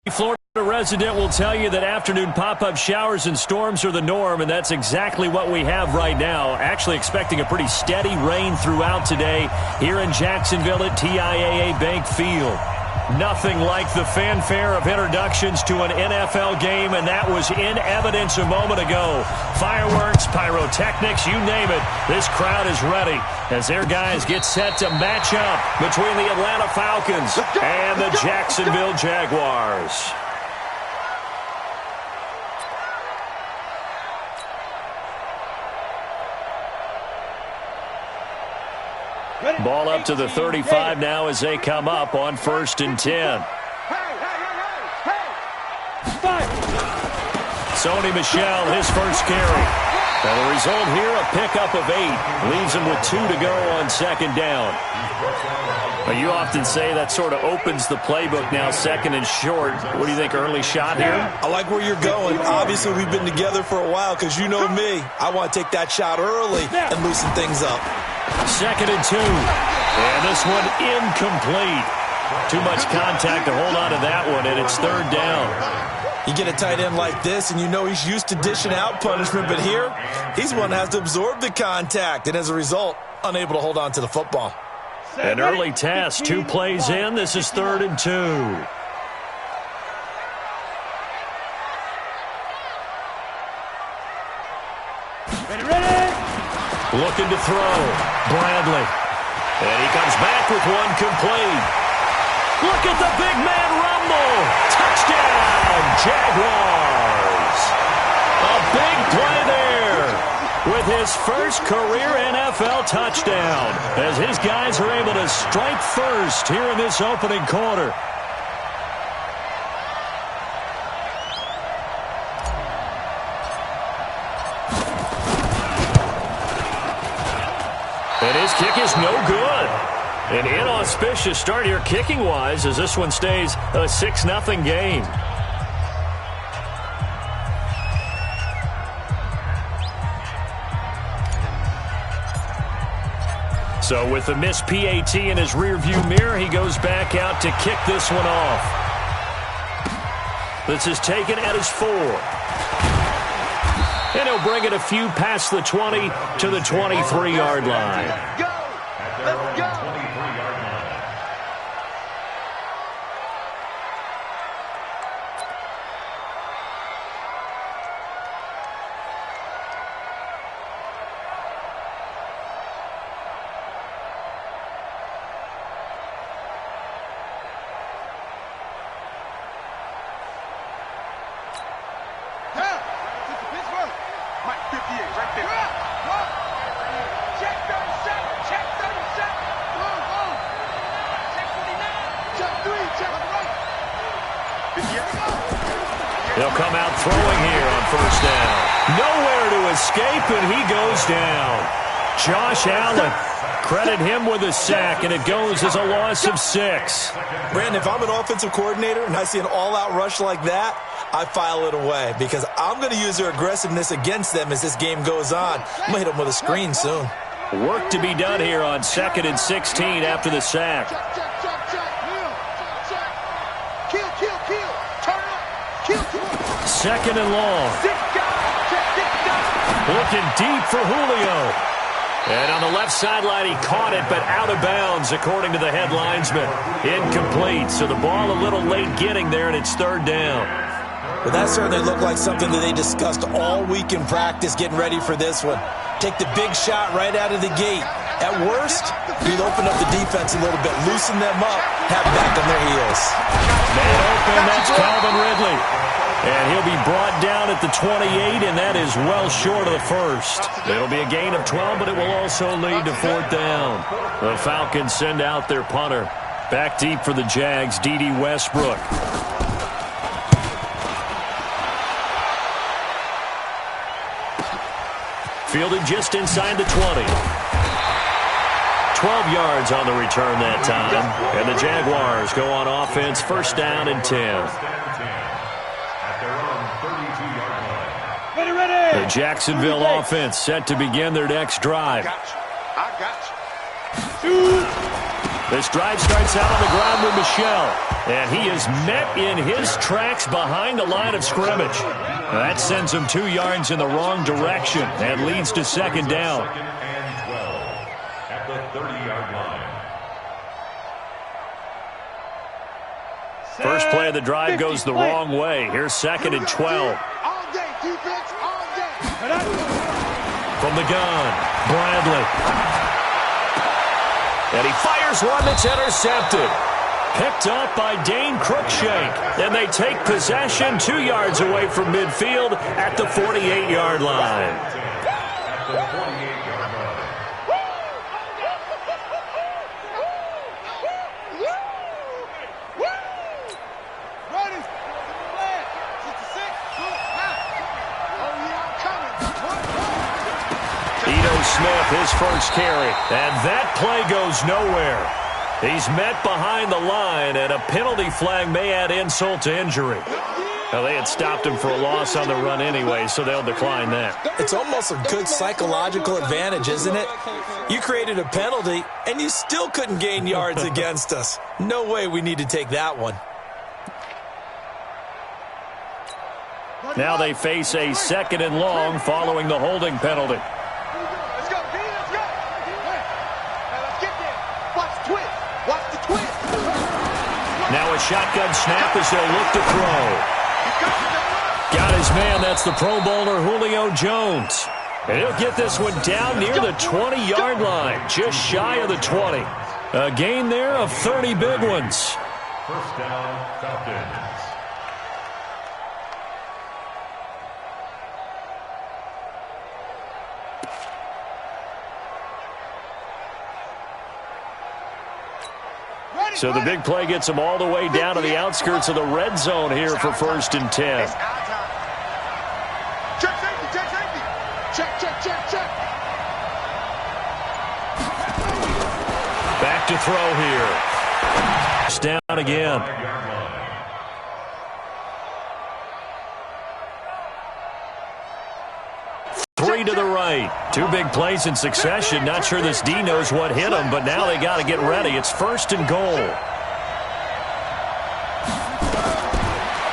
Florida resident will tell you that afternoon pop-up showers and storms are the norm, and that's exactly what we have right now. Actually expecting a pretty steady rain throughout today here in Jacksonville at TIAA Bank Field. Nothing like the fanfare of introductions to an NFL game, and that was in evidence a moment ago. Fireworks, pyrotechnics, you name it. This crowd is ready as their guys get set to match up between the Atlanta Falcons and the Jacksonville Jaguars. Ball up to the 35 now as they come up on 1st and 10. Sony Michel, his first carry. And the result here, a pickup of 8. Leaves him with 2 to go on 2nd down. But you often say that sort of opens the playbook now, 2nd and short. What do you think, early shot here? I like where you're going. Obviously, we've been together for a while because you know me. I want to take that shot early and loosen things up. 2nd and 2. And this one incomplete. Too much contact to hold on to that one, and it's 3rd down. You get a tight end like this, and you know he's used to dishing out punishment, but here, he's one that has to absorb the contact, and as a result, unable to hold on to the football. An early test, 2 plays in. This is 3rd and 2. Looking to throw. Bradley. And he comes back with one complete. Look at the big man rumble. Touchdown, Jaguars. A big play there with his first career NFL touchdown as his guys are able to strike first here in this opening quarter. And his kick is no good. An inauspicious start here kicking-wise as this one stays a 6-0 game. So with the missed PAT in his rearview mirror, he goes back out to kick this one off. This is taken at his 4. And he'll bring it a few past the 20 to the 23-yard line. Let's go! Let's go! They'll come out throwing here on 1st down. Nowhere to escape, and he goes down. Josh Allen, credit him with a sack, and it goes as a loss of 6. Brandon, if I'm an offensive coordinator and I see an all-out rush like that, I file it away because I'm going to use their aggressiveness against them as this game goes on. I'm going to hit them with a screen soon. Work to be done here on 2nd and 16 after the sack. Second and long. Looking deep for Julio. And on the left sideline, he caught it, but out of bounds, according to the head linesman. Incomplete. So the ball a little late getting there, and it's 3rd down. Well, that certainly looked like something that they discussed all week in practice getting ready for this one. Take the big shot right out of the gate. At worst, you'd open up the defense a little bit, loosen them up, have them back on their heels. Man open, that's Calvin Ridley. And he'll be brought down at the 28, and that is well short of the 1st. It'll be a gain of 12, but it will also lead to 4th down. The Falcons send out their punter. Back deep for the Jags, D.D. Westbrook. Fielded just inside the 20. 12 yards on the return that time. And the Jaguars go on offense, 1st down and 10. The Jacksonville offense set to begin their next drive. This drive starts out on the ground with Michel. And he is met in his tracks behind the line of scrimmage. That sends him 2 yards in the wrong direction and leads to second down. Second and 12 at the 30-yard line. First play of the drive goes the wrong way. Here's second and 12. All day, defense, all day. From the gun, Bradley. And he fires one that's intercepted. Picked up by Dane Cruikshank. And they take possession 2 yards away from midfield at the 48-yard line. At the 48-yard line. Smith, his first carry. And that play goes nowhere. He's met behind the line, and a penalty flag may add insult to injury. Now, they had stopped him for a loss on the run anyway, so they'll decline that. It's almost a good psychological advantage, isn't it? You created a penalty, and you still couldn't gain yards against us. No way we need to take that one. Now they face a second and long following the holding penalty. Now a shotgun snap as they'll look to throw. Got his man. That's the Pro Bowler Julio Jones. And he'll get this one down near the 20-yard line, just shy of the 20. A gain there of 30 big ones. First down, Falcons. So the big play gets them all the way down to the outskirts of the red zone here for first and 10. Check safety, check safety. Check. Back to throw here. It's down again. Three to the right. 2 big plays in succession. Not sure this D knows what hit him, but now they got to get ready. It's first and goal.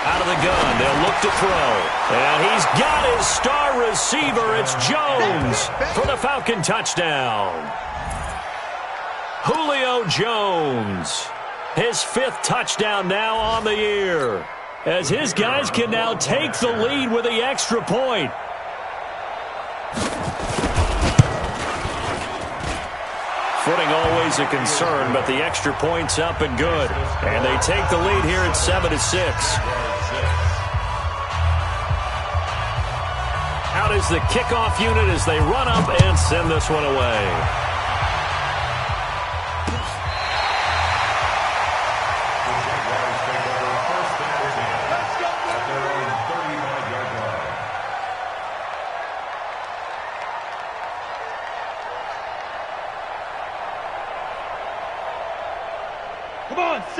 Out of the gun. They'll look to throw. And he's got his star receiver. It's Jones for the Falcon touchdown. Julio Jones. His 5th touchdown now on the year, as his guys can now take the lead with the extra point. Footing always a concern, but the extra point's up and good. And they take the lead here at 7-6. Out is the kickoff unit as they run up and send this one away.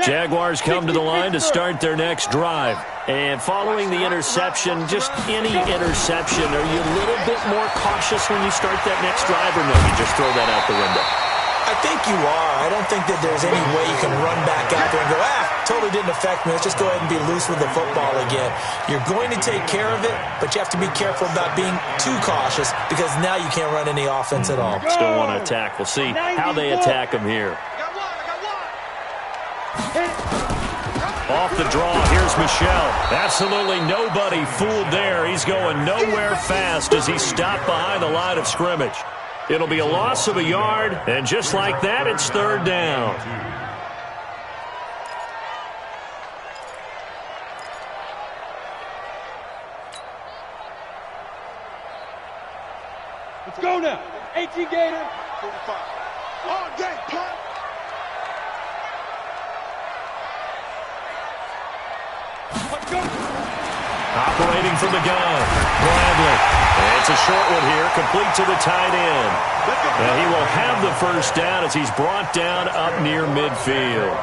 Jaguars come to the line to start their next drive. And following the interception, just any interception, are you a little bit more cautious when you start that next drive, or no, you just throw that out the window? I think you are. I don't think that there's any way you can run back out there and go, totally didn't affect me. Let's just go ahead and be loose with the football again. You're going to take care of it, but you have to be careful about being too cautious, because now you can't run any offense at all. Still want to attack. We'll see how they attack them here. Off the draw, here's Michel. Absolutely nobody fooled there. He's going nowhere fast as he's stopped behind the line of scrimmage. It'll be a loss of a yard, and just like that, it's third down. Let's go now. 18 Gator. 45. All day, punt. Let's go. Operating from the gun, Bradley. And it's a short one here, complete to the tight end. And he will have the first down as he's brought down up near midfield.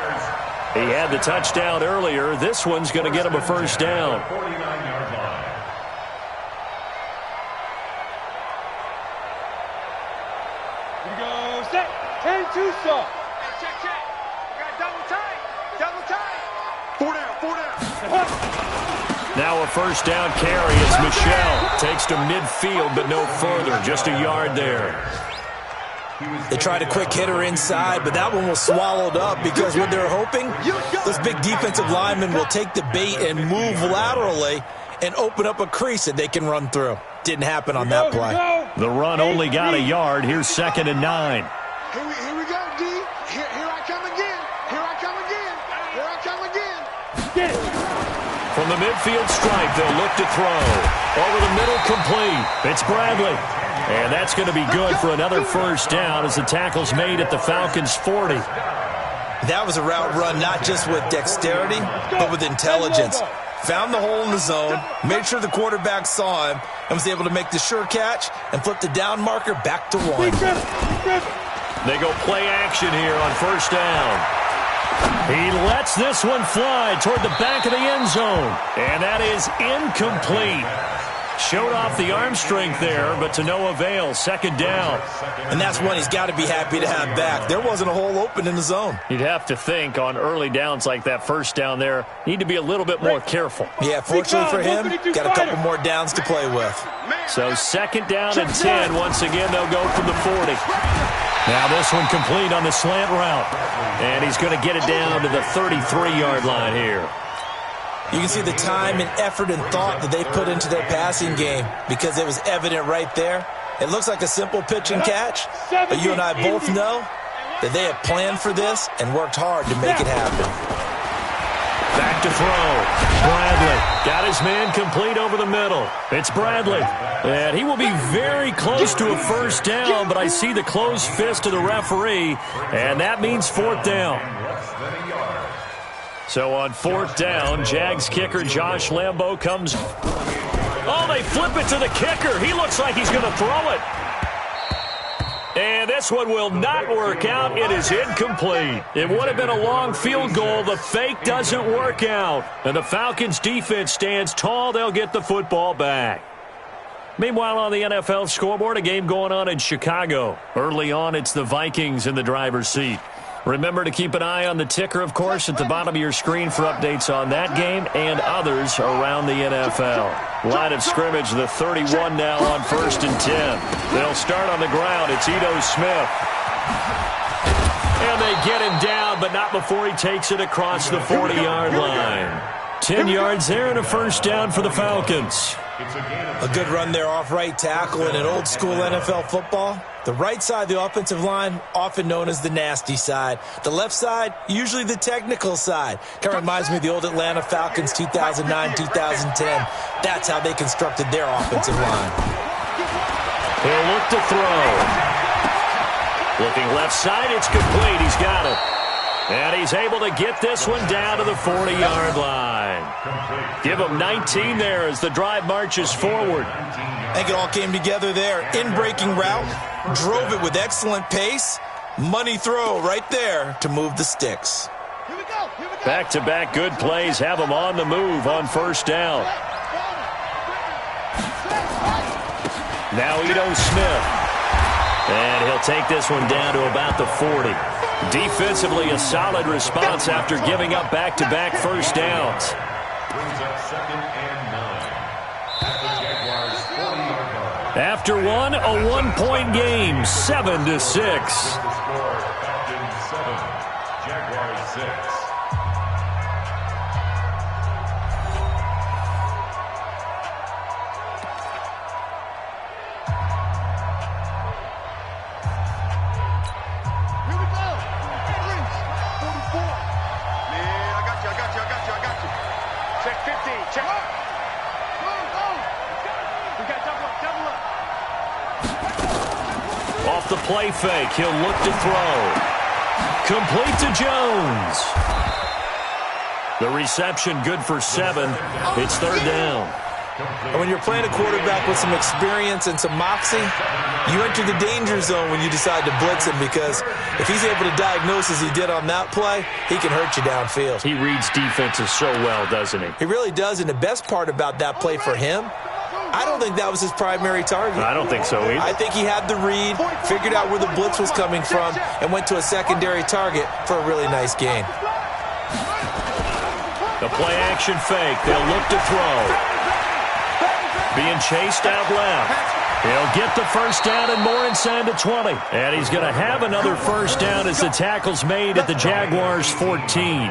He had the touchdown earlier. This one's going to get him a first down. 49-yard line. Here we go. Set. 10-2 stop. Check. Now a first down carry as Michel takes to midfield, but no further. Just a yard there. They tried a quick hitter inside, but that one was swallowed up because what they're hoping, those big defensive linemen will take the bait and move laterally and open up a crease that they can run through. Didn't happen on that play. The run only got a yard. Here's 2nd and 9. Here we go, D. Here I come again. Here I come again. Here I come again. Get it. From the midfield stripe, they'll look to throw. Over the middle, complete. It's Bradley. And that's going to be good for another first down as the tackle's made at the Falcons' 40. That was a route run not just with dexterity, but with intelligence. Found the hole in the zone, made sure the quarterback saw him, and was able to make the sure catch and flip the down marker back to 1. They go play action here on first down. He lets this one fly toward the back of the end zone. And that is incomplete. Showed off the arm strength there, but to no avail. 2nd down. And that's one he's got to be happy to have back. There wasn't a hole open in the zone. You'd have to think on early downs like that first down there, need to be a little bit more careful. Yeah, fortunately for him, got a couple more downs to play with. So 2nd down and 10. Once again, they'll go from the 40. Now this one complete on the slant route. And he's going to get it down to the 33-yard line here. You can see the time and effort and thought that they put into their passing game because it was evident right there. It looks like a simple pitch and catch, but you and I both know that they have planned for this and worked hard to make it happen. Back to throw. Bradley got his man complete over the middle. It's Bradley. And he will be very close to a first down, but I see the closed fist of the referee, and that means 4th down. So on 4th down, Jags kicker Josh Lambo comes. Oh, they flip it to the kicker. He looks like he's going to throw it. And this one will not work out. It is incomplete. It would have been a long field goal. The fake doesn't work out. And the Falcons defense stands tall. They'll get the football back. Meanwhile, on the NFL scoreboard, a game going on in Chicago. Early on, it's the Vikings in the driver's seat. Remember to keep an eye on the ticker, of course, at the bottom of your screen for updates on that game and others around the NFL. Line of scrimmage, the 31 now on 1st and 10. They'll start on the ground. It's Ito Smith. And they get him down, but not before he takes it across the 40-yard line. 10 yards there and a first down for the Falcons. A good run there off right tackle in an old-school NFL football. The right side of the offensive line, often known as the nasty side. The left side, usually the technical side. Kind of reminds me of the old Atlanta Falcons 2009-2010. That's how they constructed their offensive line. He'll look to throw. Looking left side, it's complete. He's got it. And he's able to get this one down to the 40-yard line. Give him 19 there as the drive marches forward. I think it all came together there. In-breaking route, drove it with excellent pace. Money throw right there to move the sticks. Back-to-back good plays have him on the move on first down. Now Ito Smith. And he'll take this one down to about the 40. Defensively, a solid response after giving up back-to-back first downs. Brings up 2nd and 9. At the Jaguars' 40-yard line. After one, a one-point game, 7-6. The score, Falcons 7, Jaguars 6. Off the play fake, he'll look to throw. Complete to Jones. The reception good for 7. It's 3rd down. And when you're playing a quarterback with some experience and some moxie, you enter the danger zone when you decide to blitz him, because if he's able to diagnose as he did on that play, he can hurt you downfield. He reads defenses so well, doesn't he? He really does, and the best part about that play for him, I don't think that was his primary target. I don't think so either. I think he had the read, figured out where the blitz was coming from, and went to a secondary target for a really nice gain. The play action fake. They'll look to throw. Being chased out left. He'll get the first down and more inside the 20. And he's going to have another first down as the tackle's made at the Jaguars' 14.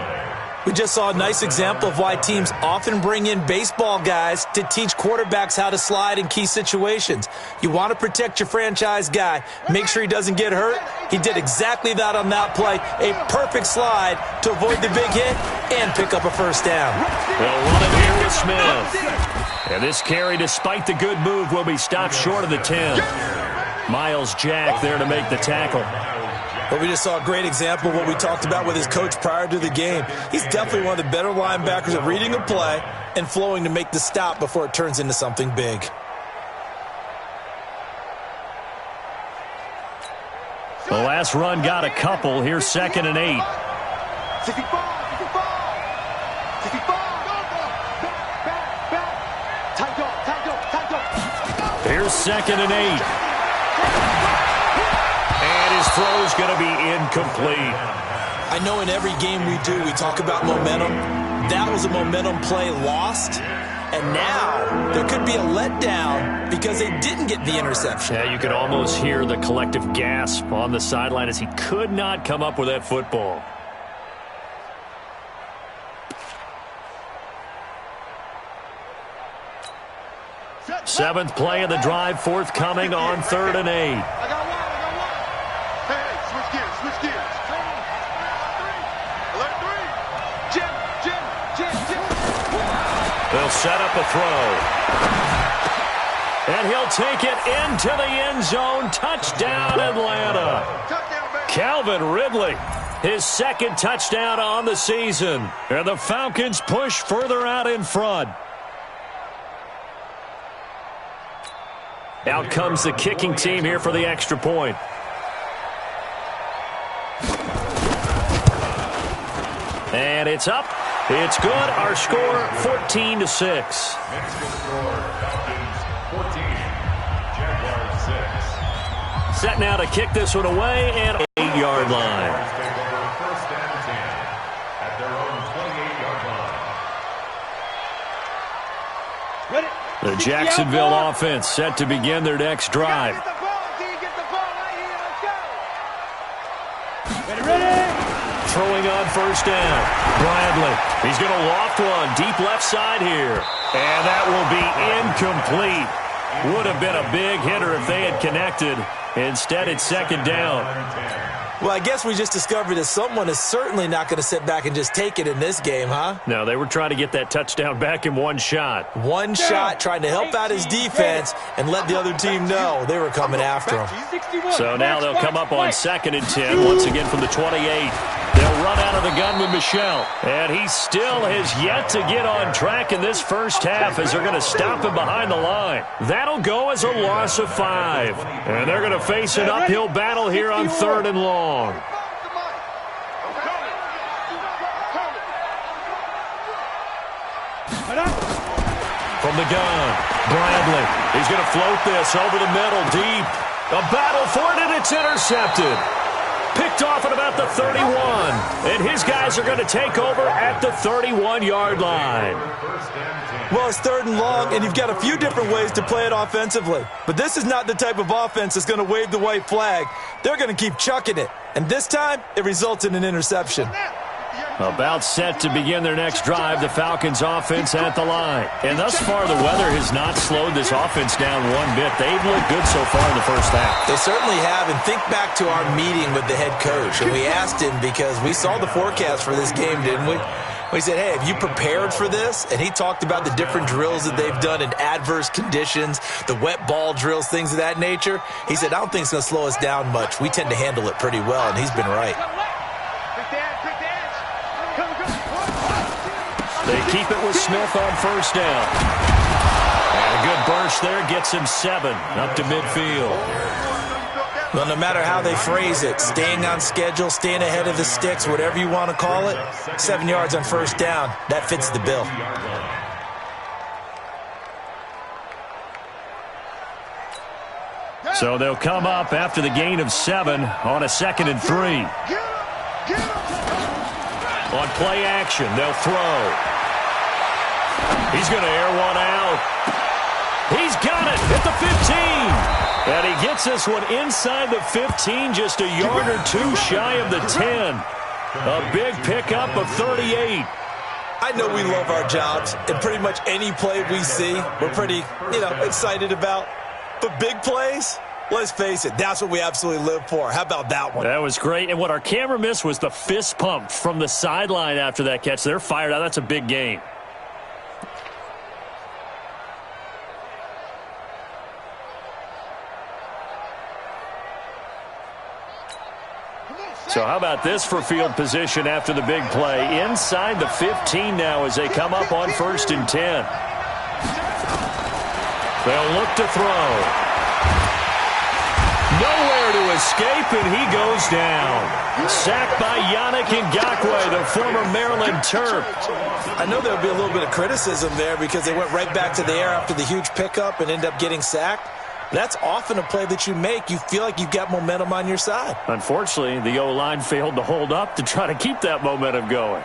We just saw a nice example of why teams often bring in baseball guys to teach quarterbacks how to slide in key situations. You want to protect your franchise guy. Make sure he doesn't get hurt. He did exactly that on that play. A perfect slide to avoid the big hit and pick up a first down. They'll run it here with Smith. And this carry, despite the good move, will be stopped short of the 10. Miles Jack there to make the tackle. But we just saw a great example of what we talked about with his coach prior to the game. He's definitely one of the better linebackers at reading a play and flowing to make the stop before it turns into something big. The last run got a couple. Here's 2nd and 8. Here's 2nd and 8. And his throw's going to be incomplete. I know in every game we do, we talk about momentum. That was a momentum play lost. And now there could be a letdown because they didn't get the interception. Yeah, you could almost hear the collective gasp on the sideline as he could not come up with that football. Seventh play of the drive, forthcoming on 3rd and 8. I got one. Hey, switch gears. Alert 3. Jim. They'll set up a throw. And he'll take it into the end zone. Touchdown, Atlanta. Calvin Ridley, his 2nd touchdown on the season. And the Falcons push further out in front. Out comes the kicking team here for the extra point. And it's up. It's good. Our score, 14-6. Next score, Falcons 14, Jaguars 6. Set now to kick this one away and 8-yard line. Jaguars take over 1st and 10 at their own 28-yard line. Ready? The Jacksonville offense set to begin their next drive. Get the ball, D. Get the ball right here. Let's go. Ready? Throwing on first down. Bradley. He's going to loft one deep left side here. And that will be incomplete. Would have been a big hitter if they had connected. Instead, it's 2nd down. Well, I guess we just discovered that someone is certainly not going to sit back and just take it in this game, huh? No, they were trying to get that touchdown back in one shot. One shot, trying to help out his defense and let the other team know they were coming after him. 61. So now they'll come up on 2nd and 10, once again from the 28. They'll run out of the gun with Michel. And he still has yet to get on track in this first half as they're going to stop him behind the line. That'll go as a loss of 5. And they're going to face an uphill battle here on 3rd and long. From the gun, Bradley. He's going to float this over the middle, deep. A battle for it, and it's intercepted. Picked off at about the 31. And his guys are going to take over at the 31-yard line. Well, it's 3rd and long, and you've got a few different ways to play it offensively. But this is not the type of offense that's going to wave the white flag. They're going to keep chucking it. And this time, it results in an interception. About set to begin their next drive, the Falcons offense at the line. And thus far, the weather has not slowed this offense down one bit. They've looked good so far in the first half. They certainly have, and think back to our meeting with the head coach. And we asked him because we saw the forecast for this game, didn't we? We said, hey, have you prepared for this? And he talked about the different drills that they've done in adverse conditions, the wet ball drills, things of that nature. He said, I don't think it's going to slow us down much. We tend to handle it pretty well, and he's been right. They keep it with Smith on first down. And a good burst there gets him 7 up to midfield. Well, no matter how they phrase it, staying on schedule, staying ahead of the sticks, whatever you want to call it, 7 yards on first down, that fits the bill. So they'll come up after the gain of 7 on a 2nd and 3. On play action, they'll throw. He's going to air one out. He's got it at the 15. And he gets this one inside the 15, just a yard or two shy of the 10. A big pickup of 38. I know we love our jobs, and pretty much any play we see, we're pretty, excited about. But big plays, let's face it, that's what we absolutely live for. How about that one? That was great. And what our camera missed was the fist pump from the sideline after that catch. They're fired out. That's a big game. So how about this for field position after the big play? Inside the 15 now as they come up on 1st and 10. They'll look to throw. Nowhere to escape, and he goes down. Sacked by Yannick Ngakoue, the former Maryland Terp. I know there'll be a little bit of criticism there because they went right back to the air after the huge pickup and ended up getting sacked. That's often a play that you make. You feel like you've got momentum on your side. Unfortunately, the O-line failed to hold up to try to keep that momentum going.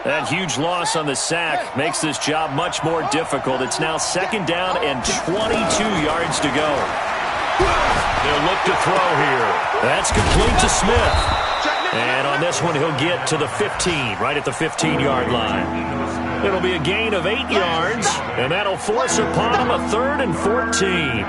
That huge loss on the sack makes this job much more difficult. It's now 2nd down and 22 yards to go. They'll look to throw here. That's complete to Smith. And on this one, he'll get to the 15, right at the 15-yard line. It'll be a gain of 8 yards, and that'll force upon him a 3rd and 14.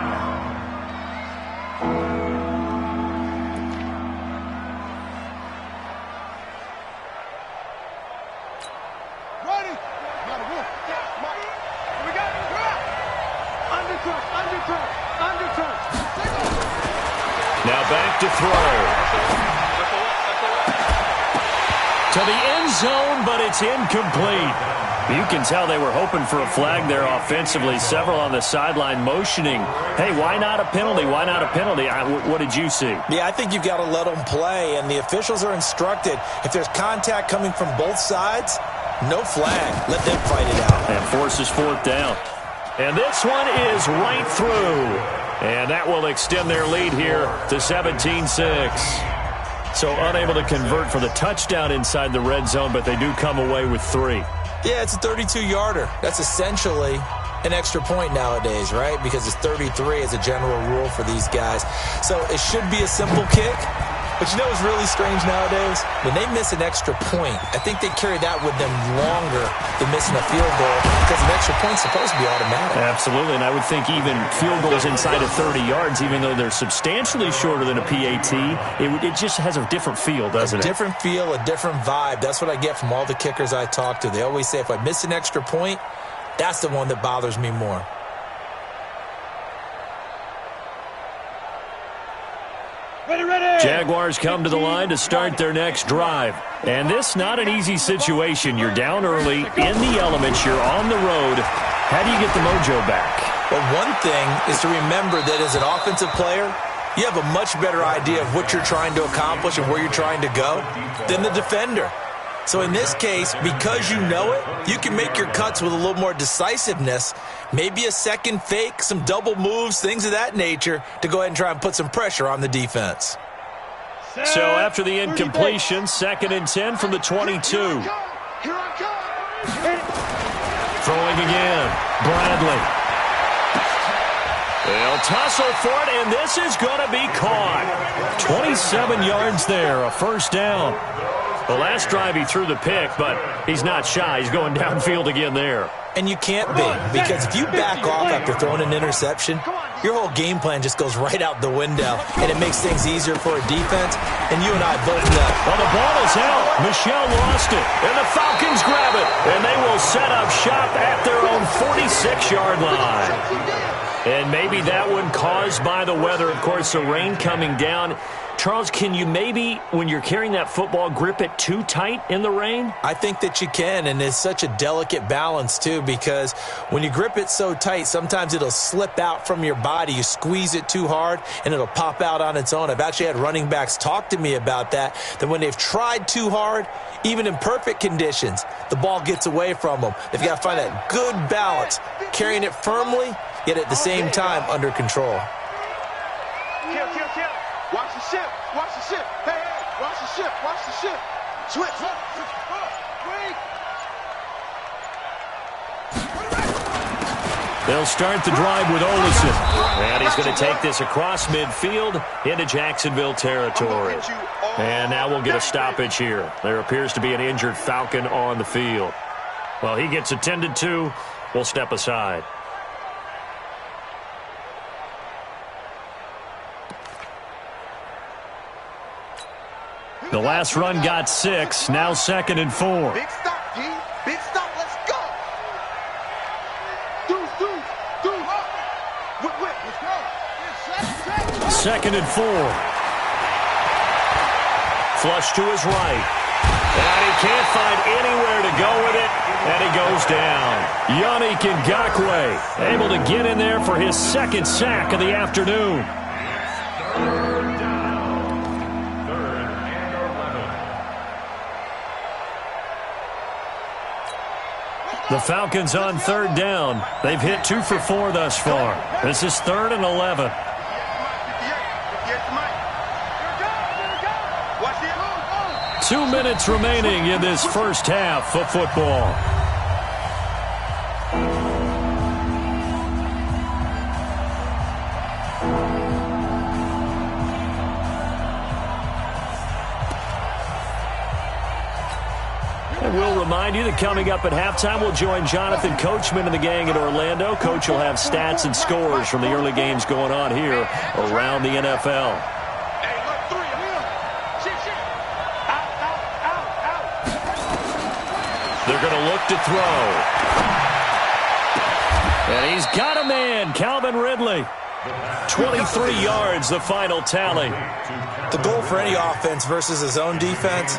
Now back to throw. To the end zone, but it's incomplete. You can tell they were hoping for a flag there offensively. Several on the sideline motioning, hey, why not a penalty? Why not a penalty? What did you see? Yeah, I think you've got to let them play, and the officials are instructed. If there's contact coming from both sides, no flag. Let them fight it out. And forces 4th down. And this one is right through. And that will extend their lead here to 17-6. So unable to convert for the touchdown inside the red zone, but they do come away with 3. Yeah, it's a 32-yarder. That's essentially an extra point nowadays, right? Because it's 33 as a general rule for these guys. So it should be a simple kick. But you know what's really strange nowadays? When they miss an extra point, I think they carry that with them longer than missing a field goal because an extra point's supposed to be automatic. Absolutely, and I would think even field goals inside of 30 yards, even though they're substantially shorter than a PAT, it just has a different feel, doesn't it? A different feel, a different vibe. That's what I get from all the kickers I talk to. They always say if I miss an extra point, that's the one that bothers me more. Jaguars come to the line to start their next drive. And this not an easy situation. You're down early, in the elements, you're on the road. How do you get the mojo back? Well, one thing is to remember that as an offensive player, you have a much better idea of what you're trying to accomplish and where you're trying to go than the defender. So in this case, because you know it, you can make your cuts with a little more decisiveness, maybe a second fake, some double moves, things of that nature, to go ahead and try and put some pressure on the defense. So after the incompletion, 2nd and 10 from the 22. Throwing again, Bradley. They'll tussle for it, and this is going to be caught. 27 yards there, a 1st down. The last drive he threw the pick, but he's not shy. He's going downfield again there. And you can't be, because if you back off after throwing an interception, your whole game plan just goes right out the window, and it makes things easier for a defense, and you and I both know. Well, the ball is out. Michel lost it, and the Falcons grab it, and they will set up shop at their own 46-yard line. And maybe that one caused by the weather. Of course, the rain coming down. Charles, can you maybe, when you're carrying that football, grip it too tight in the rain? I think that you can, and it's such a delicate balance, too, because when you grip it so tight, sometimes it'll slip out from your body. You squeeze it too hard, and it'll pop out on its own. I've actually had running backs talk to me about that when they've tried too hard, even in perfect conditions, the ball gets away from them. They've got to find that good balance, carrying it firmly, yet at the same time under control. Kill. Watch the ship. Hey, watch the ship. Switch. They'll start the drive with Olsen. And he's going to take this across midfield into Jacksonville territory. And now we'll get a stoppage here. There appears to be an injured Falcon on the field. Well, he gets attended to. We'll step aside. The last run got 6. Now 2nd and 4. Big stop, G. Big stop. Let's go. Deuce. Whip. Let's go. 2nd and 4. Flush to his right. And he can't find anywhere to go with it. And he goes down. Yannick Ngakoue able to get in there for his 2nd sack of the afternoon. The Falcons on 3rd down. They've hit 2 for 4 thus far. This is 3rd and 11. 2 minutes remaining in this first half of football. And we'll remind you that coming up at halftime, we'll join Jonathan Coachman and the gang in Orlando. Coach will have stats and scores from the early games going on here around the NFL. They're going to look to throw. And he's got a man, Calvin Ridley. 23 yards, the final tally. The goal for any offense versus his own defense,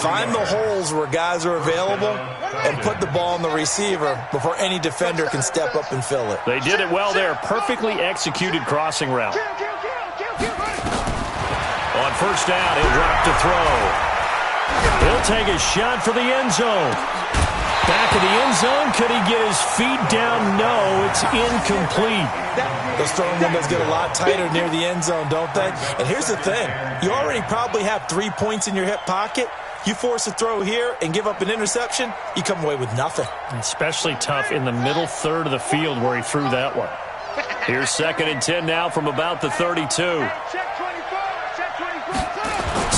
find the holes where guys are available and put the ball on the receiver before any defender can step up and fill it. They did it well there. Perfectly executed crossing route. On 1st down, he'll drop to throw. He'll take a shot for the end zone. Back of the end zone. Could he get his feet down? No, it's incomplete. Those throwing windows get a lot tighter near the end zone, don't they? And here's the thing. You already probably have 3 points in your hip pocket. You force a throw here and give up an interception, you come away with nothing. Especially tough in the middle third of the field where he threw that one. Here's 2nd and 10 now from about the 32.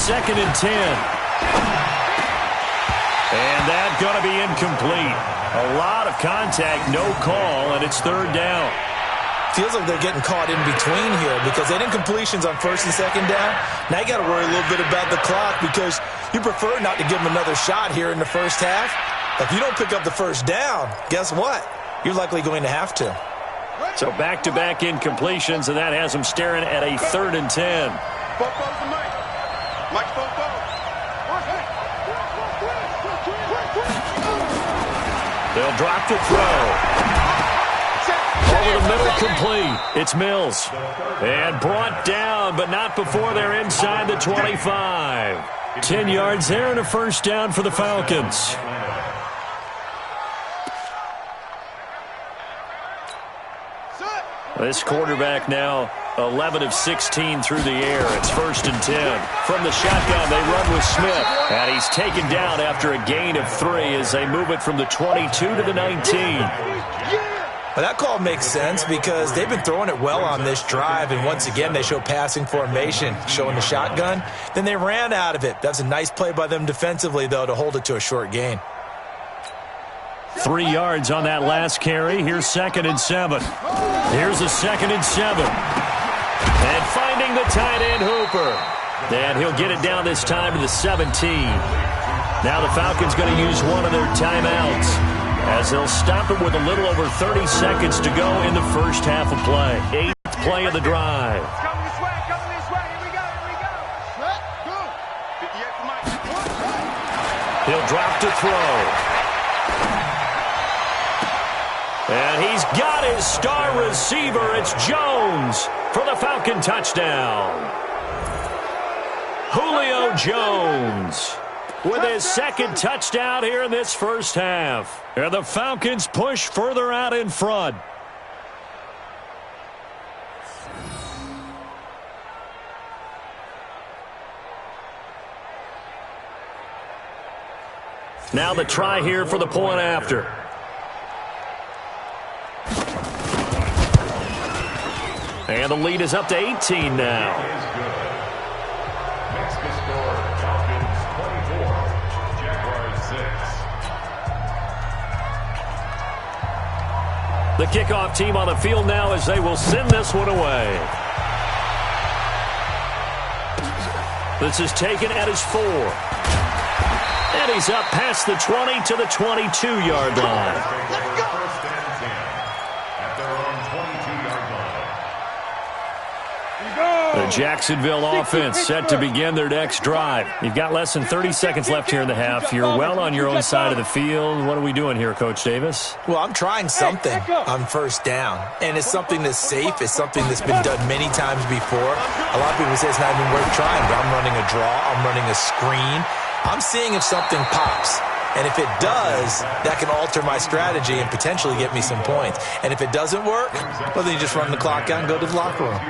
2nd and 10. And that's going to be incomplete. A lot of contact, no call, and it's 3rd down. Feels like they're getting caught in between here because they had incompletions on 1st and 2nd down. Now you got to worry a little bit about the clock because you prefer not to give them another shot here in the first half. If you don't pick up the 1st down, guess what? You're likely going to have to. So back-to-back incompletions, and that has them staring at a 3rd and 10. They'll drop the throw. Over the middle, complete. It's Mills. And brought down, but not before they're inside the 25. 10 yards there and a 1st down for the Falcons. This quarterback now 11 of 16 through the air. It's 1st and 10. From the shotgun, they run with Smith. And he's taken down after a gain of 3 as they move it from the 22 to the 19. Well, that call makes sense because they've been throwing it well on this drive, and once again they show passing formation, showing the shotgun. Then they ran out of it. That's a nice play by them defensively, though, to hold it to a short gain. 3 yards on that last carry. Here's 2nd and 7. Here's a 2nd and 7. And finding the tight end, Hooper. And he'll get it down this time to the 17. Now the Falcons going to use one of their timeouts as they'll stop it with a little over 30 seconds to go in the first half of play. 8th play of the drive. Coming this way, here we go. He'll drop to throw. And he's got his star receiver. It's Jones for the Falcon touchdown. Julio Jones with his second touchdown here in this first half. And the Falcons push further out in front. Now the try here for the point after. And the lead is up to 18 now. Next to score, Falcons 24, Jaguars 6. The kickoff team on the field now as they will send this one away. This is taken at his 4. And he's up past the 20 to the 22-yard line. First and 10 at their own 22-yard line. The Jacksonville offense set to begin their next drive. You've got less than 30 seconds left here in the half. You're well on your own side of the field. What are we doing here, Coach Davis? Well, I'm trying something on first down, and it's something that's safe. It's something that's been done many times before. A lot of people say it's not even worth trying, but I'm running a draw. I'm running a screen. I'm seeing if something pops. And if it does, that can alter my strategy and potentially get me some points. And if it doesn't work, well, then you just run the clock out and go to the locker room.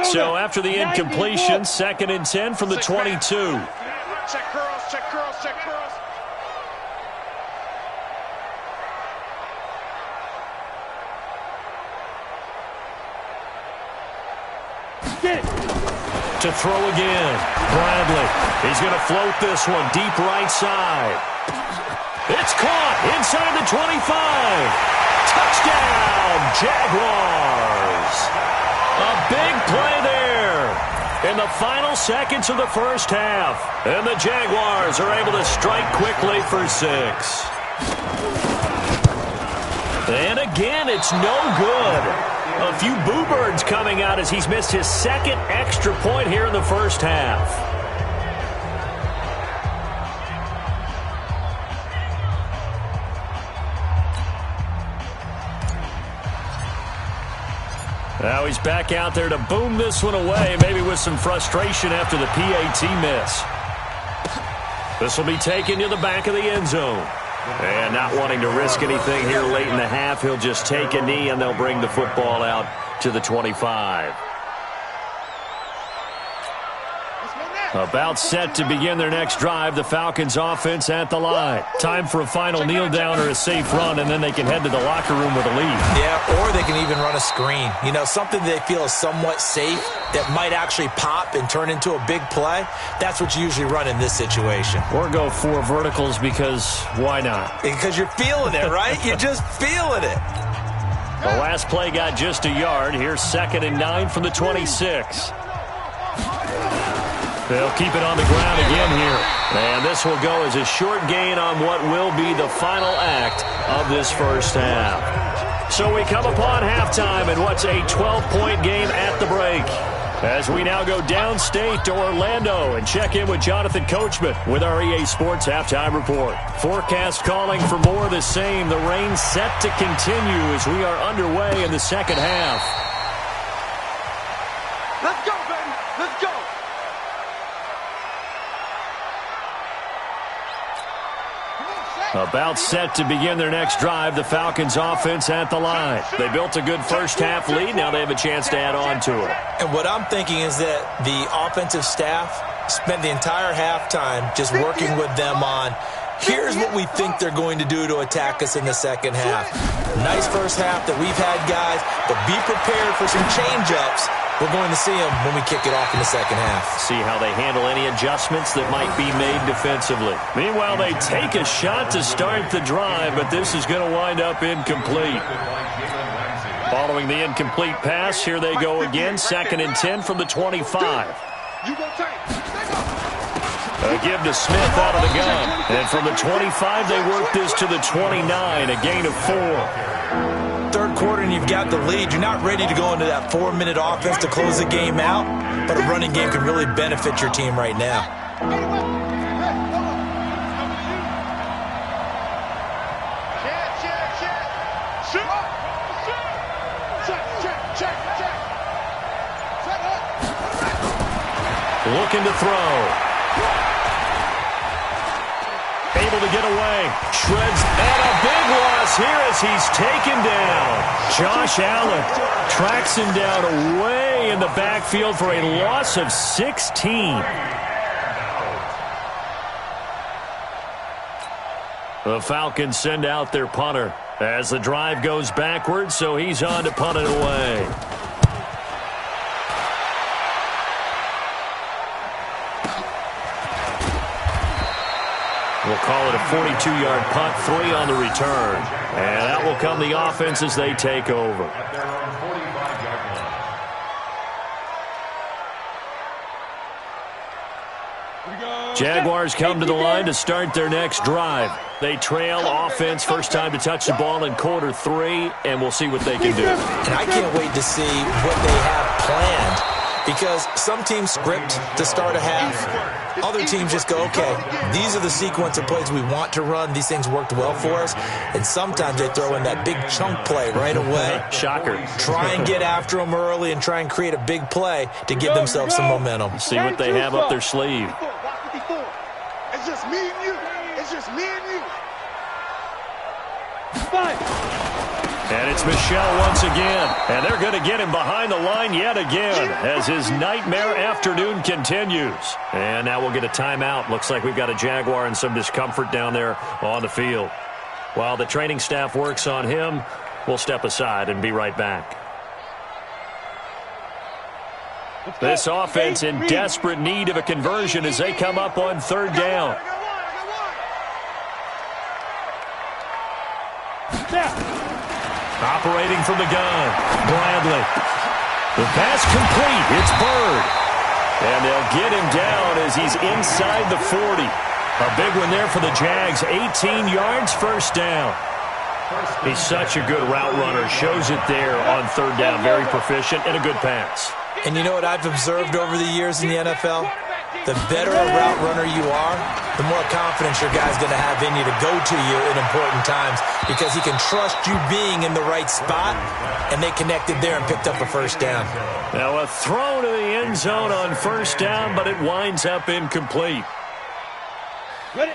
So after the incompletion, 2nd and 10 from the 22. Check curls, check curls, check curls. Get it. To throw again. Bradley. He's going to float this one deep right side. It's caught inside the 25. Touchdown, Jaguars. A big play there in the final seconds of the first half. And the Jaguars are able to strike quickly for 6. And again, it's no good. A few boo birds coming out as he's missed his second extra point here in the first half. Now he's back out there to boom this one away, maybe with some frustration after the PAT miss. This will be taken to the back of the end zone. And not wanting to risk anything here late in the half, he'll just take a knee and they'll bring the football out to the 25. About set to begin their next drive, the Falcons offense at the line. Time for a final kneel down or a safe run, and then they can head to the locker room with a lead. Yeah, or they can even run a screen. You know, something they feel is somewhat safe that might actually pop and turn into a big play. That's what you usually run in this situation. Or go 4 verticals because why not? Because you're feeling it, right? You're just feeling it. The last play got just a yard. Here's 2nd and 9 from the 26. They'll keep it on the ground again here. And this will go as a short gain on what will be the final act of this first half. So we come upon halftime in what's a 12-point game at the break. As we now go downstate to Orlando and check in with Jonathan Coachman with our EA Sports Halftime Report. Forecast calling for more of the same. The rain set to continue as we are underway in the second half. Let's go, baby. Let's go. About set to begin their next drive, the Falcons offense at the line. They built a good first half lead. Now they have a chance to add on to it. And what I'm thinking is that the offensive staff spent the entire halftime just working with them on, here's what we think they're going to do to attack us in the second half. Nice first half that we've had, guys, but be prepared for some change-ups. We're going to see them when we kick it off in the second half. See how they handle any adjustments that might be made defensively. Meanwhile, they take a shot to start the drive, but this is going to wind up incomplete. Following the incomplete pass, here they go again, 2nd and 10 from the 25. A give to Smith out of the gun. And from the 25, they work this to the 29, a gain of 4. Third quarter, and you've got the lead, you're not ready to go into that 4-minute offense to close the game out, but a running game can really benefit your team right now. Looking to throw. Able to get away. Shreds, and a big loss here as he's taken down. Josh Allen tracks him down away in the backfield for a loss of 16. The Falcons send out their punter as the drive goes backwards, so he's on to punt it away. We'll call it a 42-yard punt, 3 on the return. And that will come the offense as they take over. Jaguars come to the line to start their next drive. They trail offense, first time to touch the ball in quarter 3, and we'll see what they can do. And I can't wait to see what they have planned, because some teams script to start a half. Other teams just go, okay, these are the sequence of plays we want to run. These things worked well for us. And sometimes they throw in that big chunk play right away. Shocker. Try and get after them early and try and create a big play to give themselves some momentum. See what they have up their sleeve. It's just me and you. It's just me and you. And it's Michel once again. And they're going to get him behind the line yet again as his nightmare afternoon continues. And now we'll get a timeout. Looks like we've got a Jaguar and some discomfort down there on the field. While the training staff works on him, we'll step aside and be right back. This offense in desperate need of a conversion as they come up on 3rd down. Operating from the gun, Bradley. The pass complete. It's Bird. And they'll get him down as he's inside the 40. A big one there for the Jags. 18 yards, 1st down. He's such a good route runner. Shows it there on 3rd down. Very proficient and a good pass. And you know what I've observed over the years in the NFL? The better a route runner you are, the more confidence your guy's going to have in you to go to you in important times, because he can trust you being in the right spot, and they connected there and picked up a 1st down. Now a throw to the end zone on 1st down, but it winds up incomplete.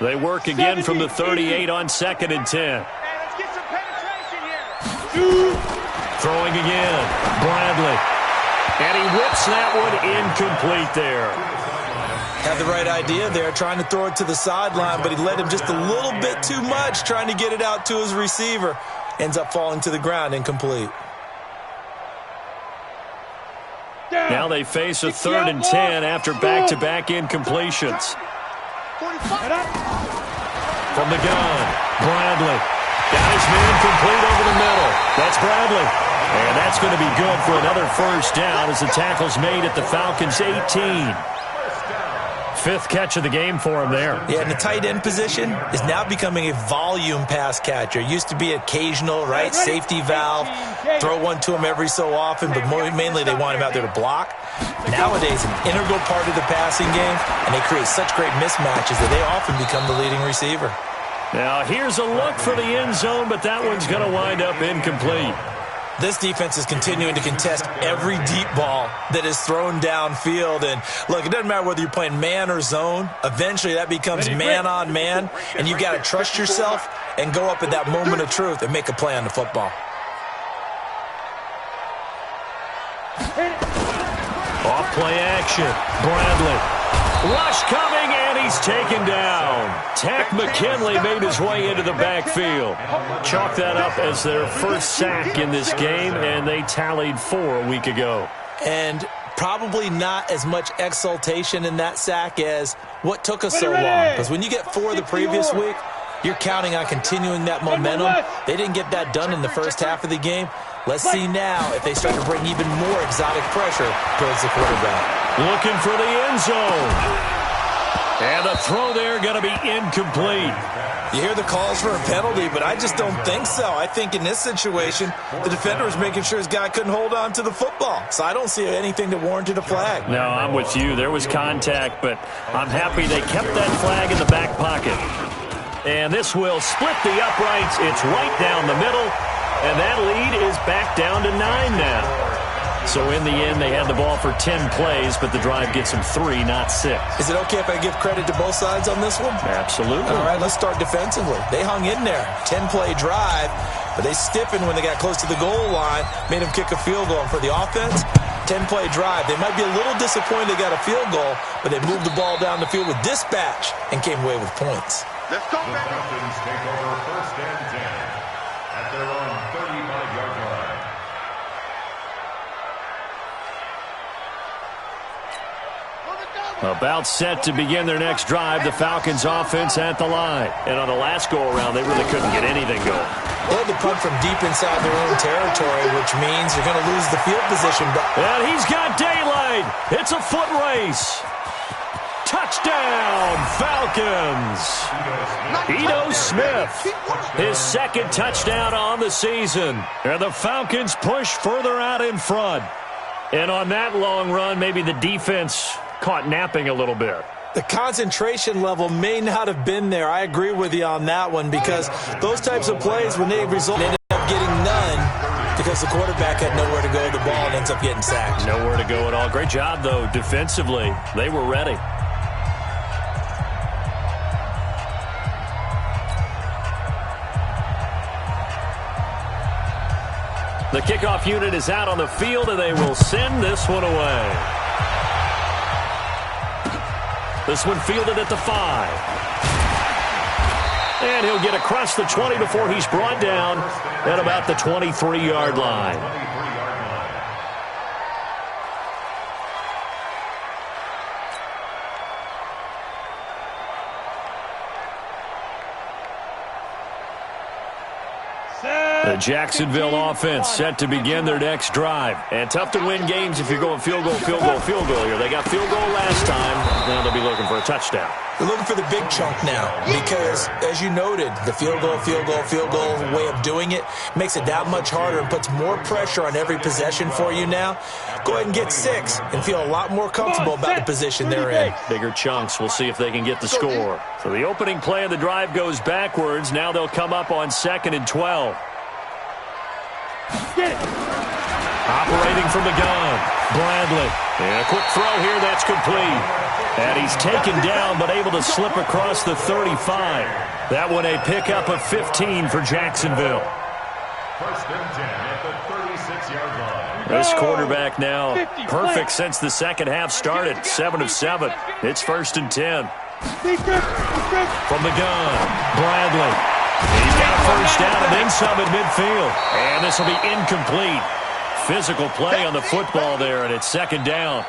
They work again from the 38 on 2nd and 10. Throwing again, Bradley. And he whips that one incomplete there. Had the right idea there, trying to throw it to the sideline, but he led him just a little bit too much, trying to get it out to his receiver. Ends up falling to the ground, incomplete. Now they face a 3rd and 10 after back-to-back incompletions. From the gun, Bradley. Got his man complete over the middle. That's Bradley. And that's going to be good for another 1st down as the tackle's made at the Falcons' 18. 5th catch of the game for him there. Yeah, and the tight end position is now becoming a volume pass catcher. Used to be occasional, right? Safety valve. Throw one to him every so often, but mainly they want him out there to block. Nowadays, an integral part of the passing game, and they create such great mismatches that they often become the leading receiver. Now, here's a look for the end zone, but that one's going to wind up incomplete. This defense is continuing to contest every deep ball that is thrown downfield. And, look, it doesn't matter whether you're playing man or zone. Eventually, that becomes man-on-man, and you've got to trust yourself and go up at that moment of truth and make a play on the football. Off play action. Bradley. Rush coming, and he's taken down. Tack McKinley made his way into the backfield. Chalk that up as their 1st sack in this game, and they tallied 4 a week ago. And probably not as much exultation in that sack as what took us so long. Because when you get 4 the previous week, you're counting on continuing that momentum. They didn't get that done in the 1st half of the game. Let's see now if they start to bring even more exotic pressure towards the quarterback. Looking for the end zone. And the throw there going to be incomplete. You hear the calls for a penalty, but I just don't think so. I think in this situation, the defender was making sure his guy couldn't hold on to the football. So I don't see anything that warranted a flag. No, I'm with you. There was contact, but I'm happy they kept that flag in the back pocket. And this will split the uprights. It's right down the middle. And that lead is back down to 9 now. So in the end, they had the ball for 10 plays, but the drive gets them 3, not 6. Is it okay if I give credit to both sides on this one? Absolutely. All right, let's start defensively. They hung in there. 10-play drive, but they stiffened when they got close to the goal line, made them kick a field goal. And for the offense, 10-play drive. They might be a little disappointed they got a field goal, but they moved the ball down the field with dispatch and came away with points. Let's go, The baby. Falcons take over 1st and 10 at their own 35-yard line. About set to begin their next drive, the Falcons offense at the line. And on the last go-around, they really couldn't get anything going. They had to punt from deep inside their own territory, which means you're going to lose the field position. And he's got daylight. It's a foot race. Touchdown, Falcons. Ito Smith, his second touchdown on the season. And the Falcons push further out in front. And on that long run, maybe the defense caught napping a little bit. The concentration level may not have been there. I agree with you on that one, because those types of plays, when they result, they ended up getting none because the quarterback had nowhere to go with the ball and ends up getting sacked. Nowhere to go at all. Great job, though, defensively. They were ready. The kickoff unit is out on the field, and they will send this one away. This one fielded at the 5. And he'll get across the 20 before he's brought down at about the 23-yard line. The Jacksonville offense set to begin their next drive. And tough to win games if you're going field goal, field goal, field goal here. They got field goal last time. Now they'll be looking for a touchdown. They're looking for the big chunk now because, as you noted, the field goal way of doing it makes it that much harder and puts more pressure on every possession for you now. Go ahead and get 6 and feel a lot more comfortable about the position they're in. Bigger chunks. We'll see if they can get the score. So the opening play of the drive goes backwards. Now they'll come up on 2nd and 12. Get it. Operating from the gun, Bradley. And a quick throw here, that's complete. And he's taken down, but able to slip across the 35. That one a pickup of 15 for Jacksonville. 1st and 10 at the 36-yard line. This quarterback now perfect since the second half started. 7 of 7. It's 1st and 10. From the gun, Bradley. He's got a first down and then some at midfield. And this will be incomplete. Physical play on the football there, and it's 2nd down.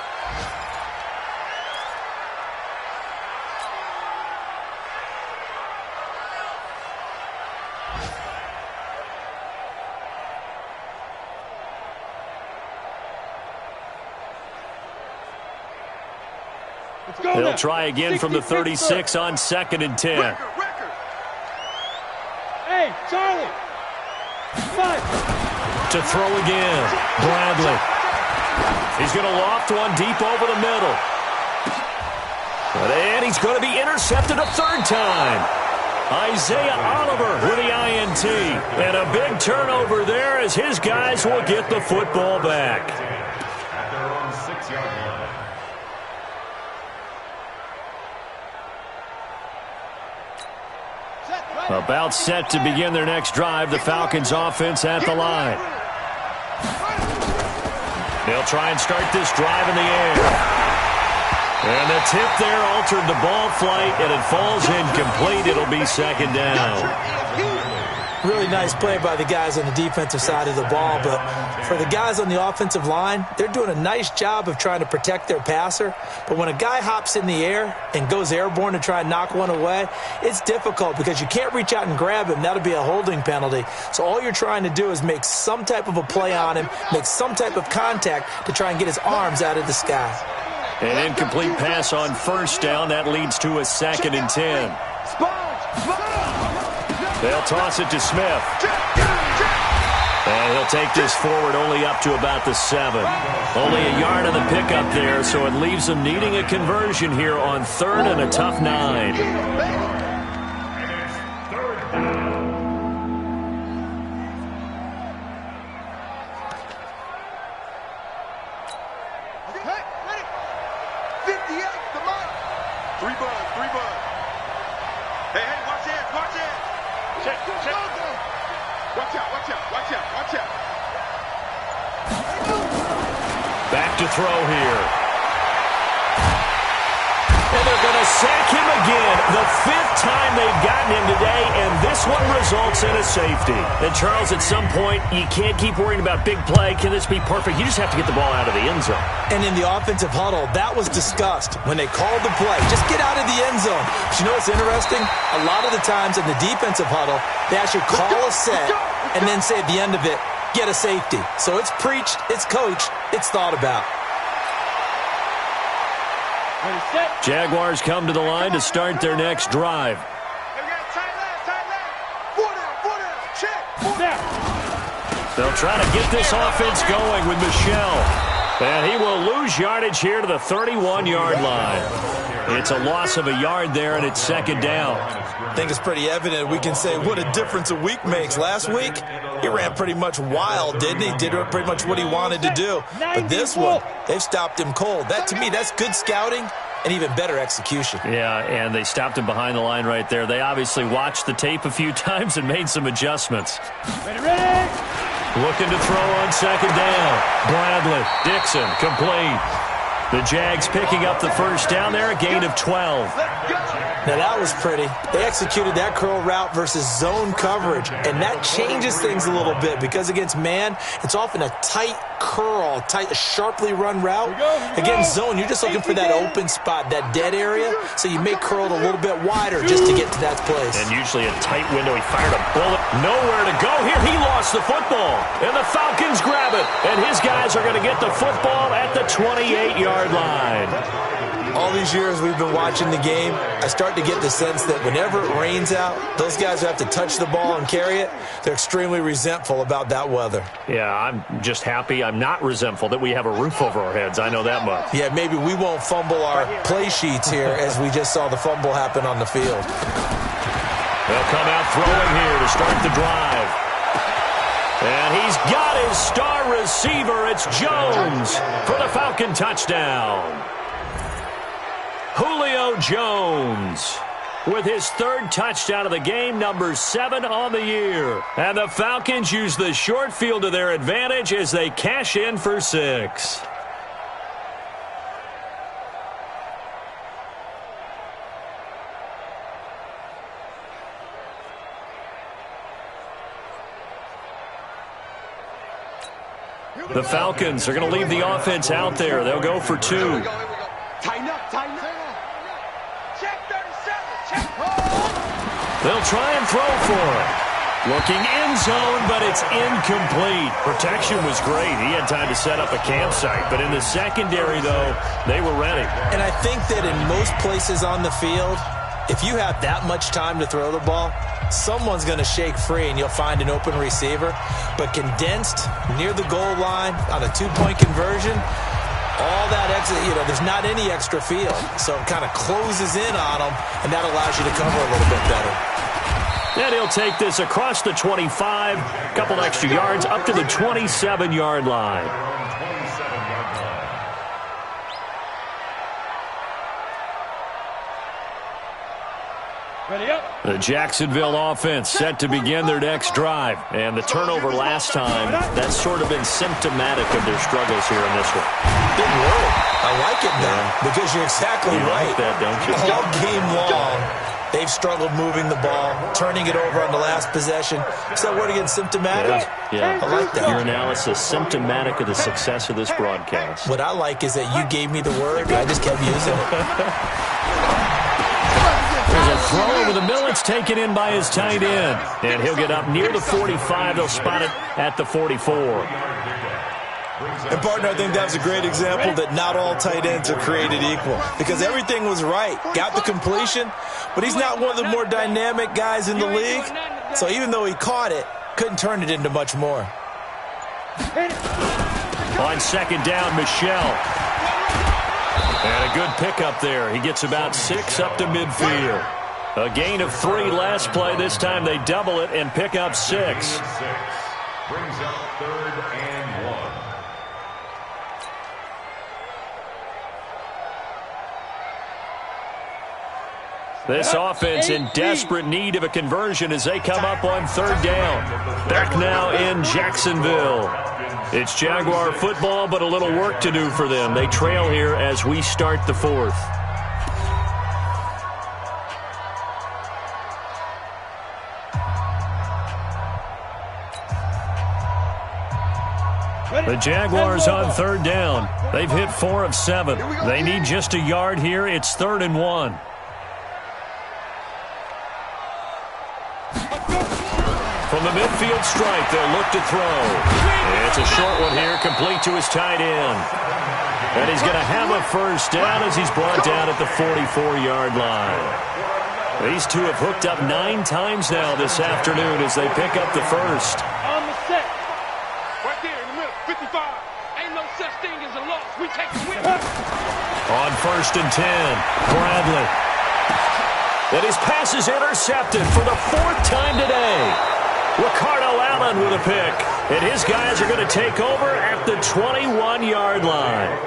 They'll try again from the 36 on 2nd and 10. Hey, Charlie. 5. To throw again, Bradley. He's going to loft one deep over the middle. And he's going to be intercepted a 3rd time. Isaiah Oliver with the INT. And a big turnover there as his guys will get the football back. At their own 6-yard line. About set to begin their next drive, the Falcons offense at the line. They'll try and start this drive in the air. And the tip there altered the ball flight, and it falls incomplete. It'll be 2nd down. Really nice play by the guys on the defensive side of the ball, but for the guys on the offensive line, they're doing a nice job of trying to protect their passer. But when a guy hops in the air and goes airborne to try and knock one away, it's difficult because you can't reach out and grab him. That'll be a holding penalty. So all you're trying to do is make some type of a play on him, make some type of contact to try and get his arms out of the sky. An incomplete pass on first down. That leads to a 2nd and 10. They'll toss it to Smith. And he'll take this forward only up to about the 7. Only a yard on the pickup there, so it leaves them needing a conversion here on 3rd and a tough 9. Back to throw here. And they're going to sack him again. The 5th time they've gotten him today, and this one results in a safety. And, Charles, at some point, you can't keep worrying about big play. Can this be perfect? You just have to get the ball out of the end zone. And in the offensive huddle, that was discussed when they called the play. Just get out of the end zone. But you know what's interesting? A lot of the times in the defensive huddle, they actually call a set and then say at the end of it, get a safety. So it's preached, it's coached, it's thought about. Jaguars come to the line to start their next drive. They'll try to get this offense going with Michelle. And he will lose yardage here to the 31-yard line. It's a loss of a yard there, and it's 2nd down. I think it's pretty evident. We can say what a difference a week makes. Last week, he ran pretty much wild, didn't he? Did pretty much what he wanted to do. But this one, they've stopped him cold. That, to me, that's good scouting and even better execution. Yeah, and they stopped him behind the line right there. They obviously watched the tape a few times and made some adjustments. Ready. Looking to throw on 2nd down. Bradley, Dixon, complete. The Jags picking up the first down there, a gain of 12. Now, that was pretty. They executed that curl route versus zone coverage, and that changes things a little bit because against man, it's often a tight curl, a sharply run route. Against zone, you're just looking for that open spot, that dead area, so you make curl a little bit wider just to get to that place. And usually a tight window. He fired a bullet. Nowhere to go here. He lost the football, and the Falcons grab it, and his guys are going to get the football at the 28-yard line. All these years we've been watching the game, I start to get the sense that whenever it rains out, those guys who have to touch the ball and carry it, they're extremely resentful about that weather. Yeah, I'm just happy I'm not resentful that we have a roof over our heads. I know that much. Yeah, maybe we won't fumble our play sheets here as we just saw the fumble happen on the field. They'll come out throwing here to start the drive. And he's got his star receiver. It's Jones for the Falcon touchdown. Julio Jones with his 3rd touchdown of the game, number 7 on the year. And the Falcons use the short field to their advantage as they cash in for 6. The Falcons are going to leave the offense out there. They'll go for 2. Tighten up, tighten up. Check 37, check. They'll try and throw for it. Looking end zone, but it's incomplete. Protection was great. He had time to set up a campsite. But in the secondary, though, they were ready. And I think that in most places on the field, if you have that much time to throw the ball, someone's going to shake free and you'll find an open receiver. But condensed near the goal line on a 2-point conversion, all that exit, there's not any extra field. So it kind of closes in on them, and that allows you to cover a little bit better. And he'll take this across the 25, a couple extra yards, up to the 27-yard line. Ready up. The Jacksonville offense set to begin their next drive. And the turnover last time, that's sort of been symptomatic of their struggles here in this one. Big word. I like it now because you're exactly right. Like that, don't you? All game long, they've struggled moving the ball, turning it over on the last possession. Is that word again, symptomatic? Yeah. I like that. Your analysis, symptomatic of the success of this broadcast. What I like is that you gave me the word, and I just kept using it. There's a throw over the middle. It's taken in by his tight end. And he'll get up near the 45. They'll spot it at the 44. And, partner, I think that was a great example that not all tight ends are created equal, because everything was right. Got the completion, but he's not one of the more dynamic guys in the league. So even though he caught it, couldn't turn it into much more. On second down, Michelle. And a good pickup there. He gets about 6 up to midfield. A gain of 3 last play. This time they double it and pick up 6. Brings up 3rd and 1. This offense in desperate need of a conversion as they come up on 3rd down. Back now in Jacksonville. It's Jaguar football, but a little work to do for them. They trail here as we start the 4th. The Jaguars on 3rd down. They've hit 4 of 7. They need just a yard here. It's 3rd and 1. From the midfield stripe, they'll look to throw. It's a short one here, complete to his tight end. And he's going to have a first down as he's brought down at the 44-yard line. These two have hooked up 9 times now this afternoon as they pick up the first. On the set. Right there in the middle, 55. Ain't no such thing as a loss. We take the win. On 1st and 10, Bradley. And his pass is intercepted for the 4th time today. Ricardo Allen with a pick. And his guys are going to take over at the 21-yard line.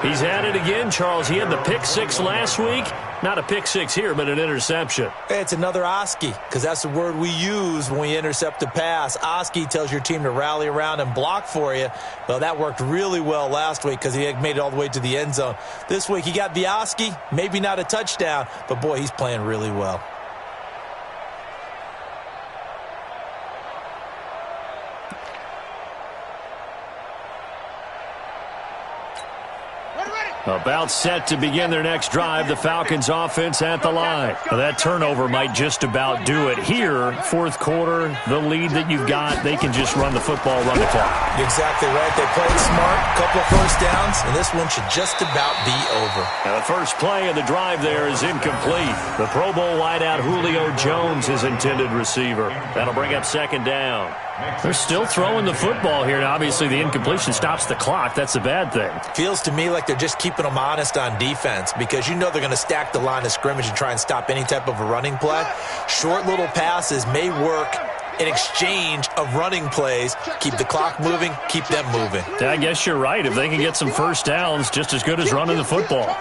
He's at it again, Charles. He had the pick 6 last week. Not a pick 6 here, but an interception. It's another Oski, because that's the word we use when we intercept a pass. Oski tells your team to rally around and block for you. Well, that worked really well last week because he had made it all the way to the end zone. This week he got the Oski, maybe not a touchdown, but boy, he's playing really well. About set to begin their next drive, the Falcons offense at the line. Now, that turnover might just about do it. Here, 4th quarter, the lead that you've got, they can just run the football, run the clock. Exactly right. They played smart, couple of first downs, and this one should just about be over. Now, the first play of the drive there is incomplete. The Pro Bowl wideout Julio Jones is intended receiver. That'll bring up 2nd down. They're still throwing the football here. Now, obviously, the incompletion stops the clock. That's a bad thing. Feels to me like they're just keeping them honest on defense because you know they're going to stack the line of scrimmage and try and stop any type of a running play. Short little passes may work in exchange of running plays. Keep the clock moving, keep them moving. I guess you're right. If they can get some first downs, just as good as running the football.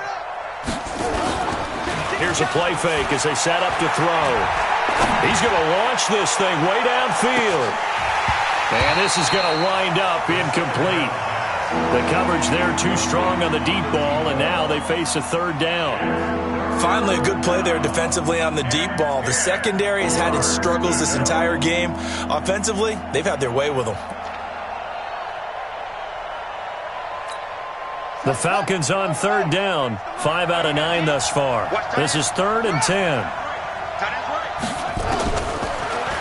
Here's a play fake as they set up to throw. He's going to launch this thing way downfield. And this is going to wind up incomplete. The coverage there too strong on the deep ball, and now they face a 3rd down. Finally, a good play there defensively on the deep ball. The secondary has had its struggles this entire game. Offensively, they've had their way with them. The Falcons on 3rd down. 5 out of 9 thus far. This is 3rd and 10.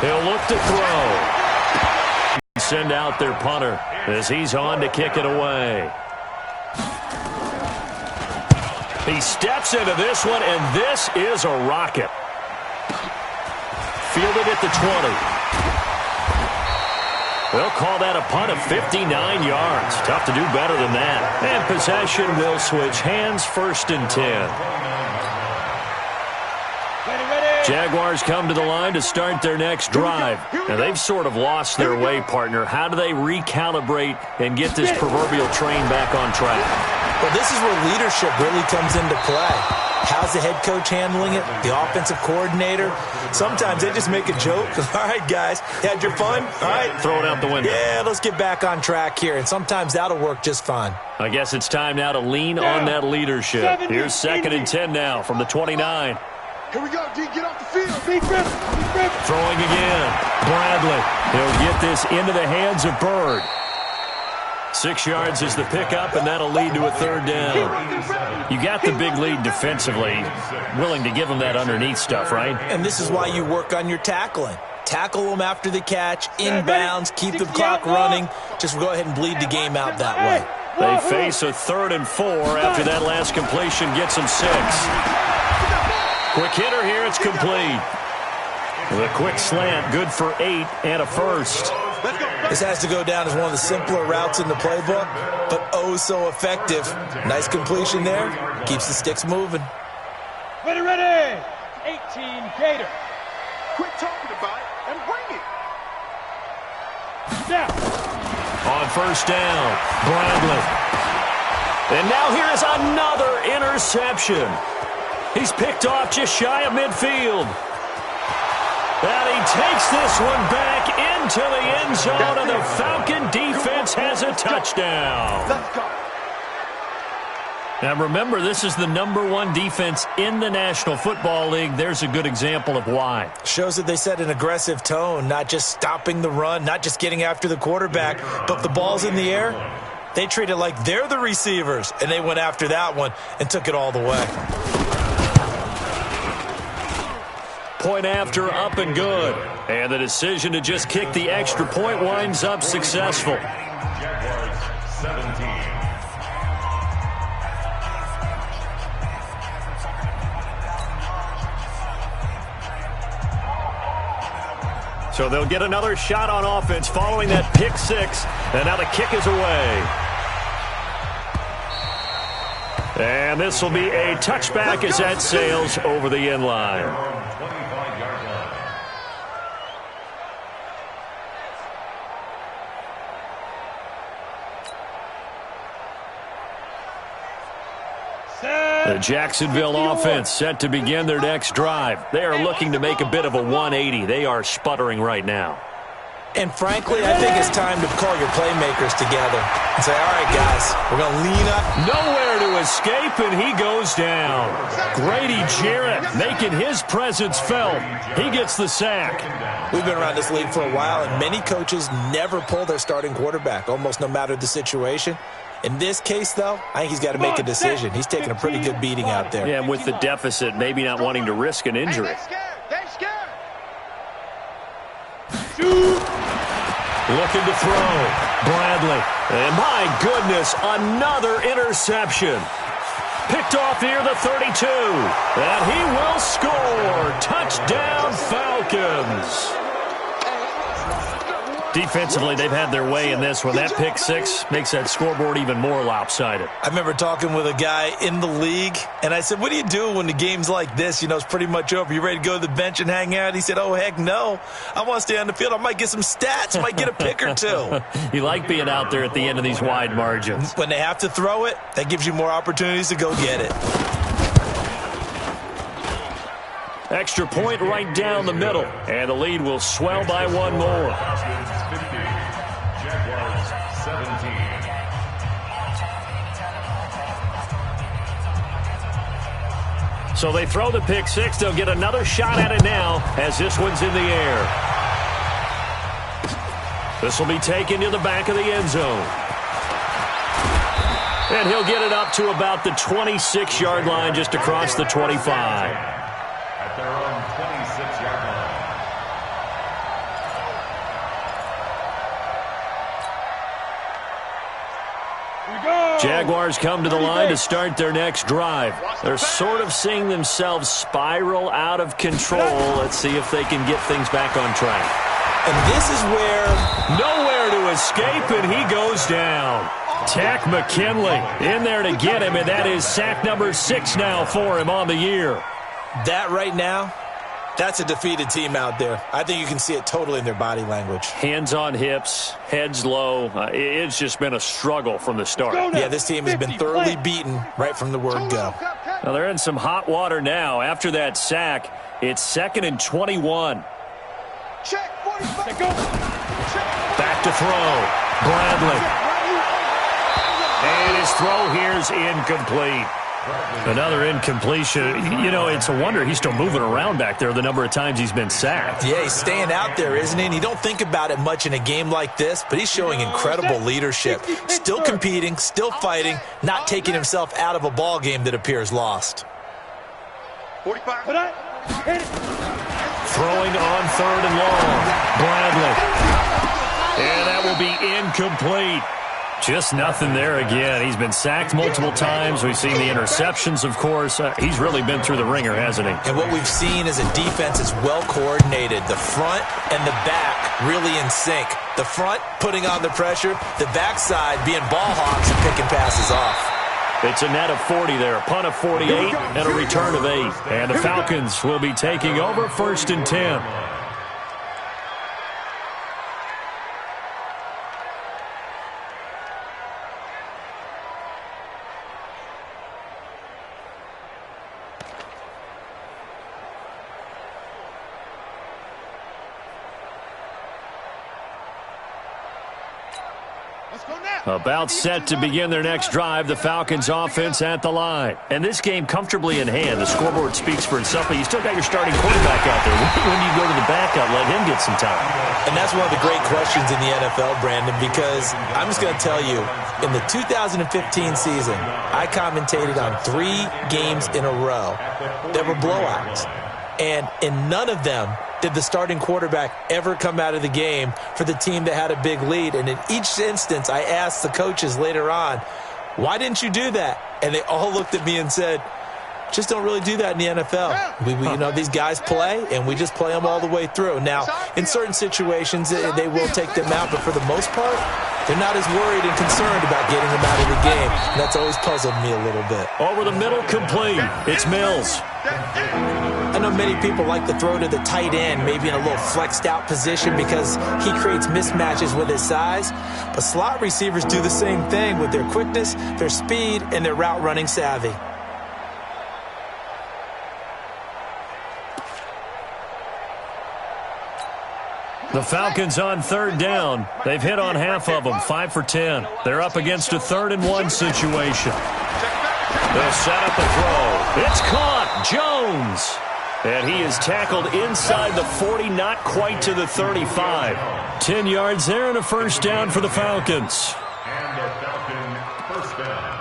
He'll look to throw. Send out their punter as he's on to kick it away. He steps into this one, and this is a rocket. Fielded at the 20. They'll call that a punt of 59 yards. Tough to do better than that. And possession will switch hands, 1st and 10. Jaguars come to the line to start their next drive. Now, they've sort of lost their way, partner. How do they recalibrate and get this proverbial train back on track? Well, this is where leadership really comes into play. How's the head coach handling it? The offensive coordinator? Sometimes they just make a joke. All right, guys, had your fun? All right. Throw it out the window. Yeah, let's get back on track here. And sometimes that'll work just fine. I guess it's time now to lean on that leadership. Here's 2nd and 10 now from the 29. Here we go, D. Get off the field. Throwing again. Bradley. He'll get this into the hands of Bird. 6 yards is the pickup, and that'll lead to a 3rd down. You got the big lead defensively. Willing to give them that underneath stuff, right? And this is why you work on your tackling. Tackle them after the catch, inbounds, keep the clock running. Just go ahead and bleed the game out that way. They face a 3rd and 4 after that last completion gets them 6. Quick hitter here, it's complete. With a quick slant, good for 8 and a first. This has to go down as one of the simpler routes in the playbook, but oh so effective. Nice completion there. Keeps the sticks moving. Ready. 18 Gator. Quit talking about it and bring it. Down. On first down, Bradley. And now here is another interception. He's picked off just shy of midfield. And he takes this one back into the end zone, and the Falcon defense has a touchdown. Let's go. Now remember, this is the #1 defense in the National Football League. There's a good example of why. Shows that they set an aggressive tone, not just stopping the run, not just getting after the quarterback, but if the ball's in the air, they treat it like they're the receivers, and they went after that one and took it all the way. Point after, up and good. And the decision to just kick the extra point winds up successful. Jaguars 17. So they'll get another shot on offense following that pick 6. And now the kick is away. And this will be a touchback as that sails over the end line. 25-yard line. The Jacksonville offense set to begin their next drive. They are looking to make a bit of a 180. They are sputtering right now. And frankly, I think it's time to call your playmakers together and say, all right, guys, we're going to lean up. Nowhere to escape, and he goes down. Grady Jarrett making his presence felt. He gets the sack. We've been around this league for a while, and many coaches never pull their starting quarterback, almost no matter the situation. In this case, though, I think he's got to make a decision. He's taking a pretty good beating out there. Yeah, and with the deficit, maybe not wanting to risk an injury. They're scared. Looking to throw. Bradley. And my goodness, another interception. Picked off near the 32. And he will score. Touchdown, Falcons. Defensively, they've had their way in this one. That pick 6 makes that scoreboard even more lopsided. I remember talking with a guy in the league, and I said, what do you do when the game's like this? You know, it's pretty much over. You ready to go to the bench and hang out? He said, oh, heck no. I want to stay on the field. I might get some stats. I might get a pick or two. You like being out there at the end of these wide margins. When they have to throw it, that gives you more opportunities to go get it. Extra point right down the middle, and the lead will swell by one more. Falcons 50. Jaguars 17. So they throw the pick 6. They'll get another shot at it now as this one's in the air. This will be taken to the back of the end zone. And he'll get it up to about the 26-yard line, just across the 25. At their own 26-yard line. Jaguars come to the line to start their next drive. They're sort of seeing themselves spiral out of control. Let's see if they can get things back on track. And this is where Nowhere to escape, and he goes down. Tack McKinley in there to get him, and that is sack number 6 now for him on the year. that right now, that's a defeated team out there. I think you can see it totally in their body language. Hands on hips, heads low. It's just been a struggle from the start. Yeah, this team has been thoroughly beaten right from the word go. Now they're in some hot water now. After that sack, it's 2nd and 21. Check 45. Back to throw. Bradley. And his throw here's incomplete. Another incompletion. You know, it's a wonder he's still moving around back there the number of times he's been sacked. Yeah, he's staying out there, isn't he? And you don't think about it much in a game like this, but he's showing incredible leadership. Still competing, still fighting, not taking himself out of a ball game that appears lost. 45. Throwing on 3rd and long. incomplete. Just nothing there again. He's been sacked multiple times. We've seen the interceptions, of course. He's really been through the ringer, hasn't he? And what we've seen is a defense that's well coordinated. The front and the back really in sync. The front putting on the pressure, the backside being ball hawks and picking passes off. It's a net of 40 there, a punt of 48, and a return of 8. And the Falcons will be taking over 1st and 10. About set to begin their next drive, the Falcons offense at the line. And this game comfortably in hand. The scoreboard speaks for itself, but you still got your starting quarterback out there. When do you go to the backup, let him get some time? And that's one of the great questions in the NFL, Brandon, because I'm just going to tell you, in the 2015 season, I commentated on 3 games in a row that were blowouts. And in none of them did the starting quarterback ever come out of the game for the team that had a big lead. And in each instance, I asked the coaches later on, why didn't you do that? And they all looked at me and said, just don't really do that in the NFL. You know, these guys play, and we just play them all the way through. Now, in certain situations, they will take them out, but for the most part, they're not as worried and concerned about getting them out of the game. And that's always puzzled me a little bit. Over the middle, complete. It's Mills. I know many people like to throw to the tight end, maybe in a little flexed out position because he creates mismatches with his size. But slot receivers do the same thing with their quickness, their speed, and their route running savvy. The Falcons on 3rd down. They've hit on half of them, 5 for 10. They're up against a 3rd and 1 situation. They'll set up a throw. It's caught. Jones. And he is tackled inside the 40, not quite to the 35. 10 yards there and a 1st down for the Falcons. And the Falcon 1st down.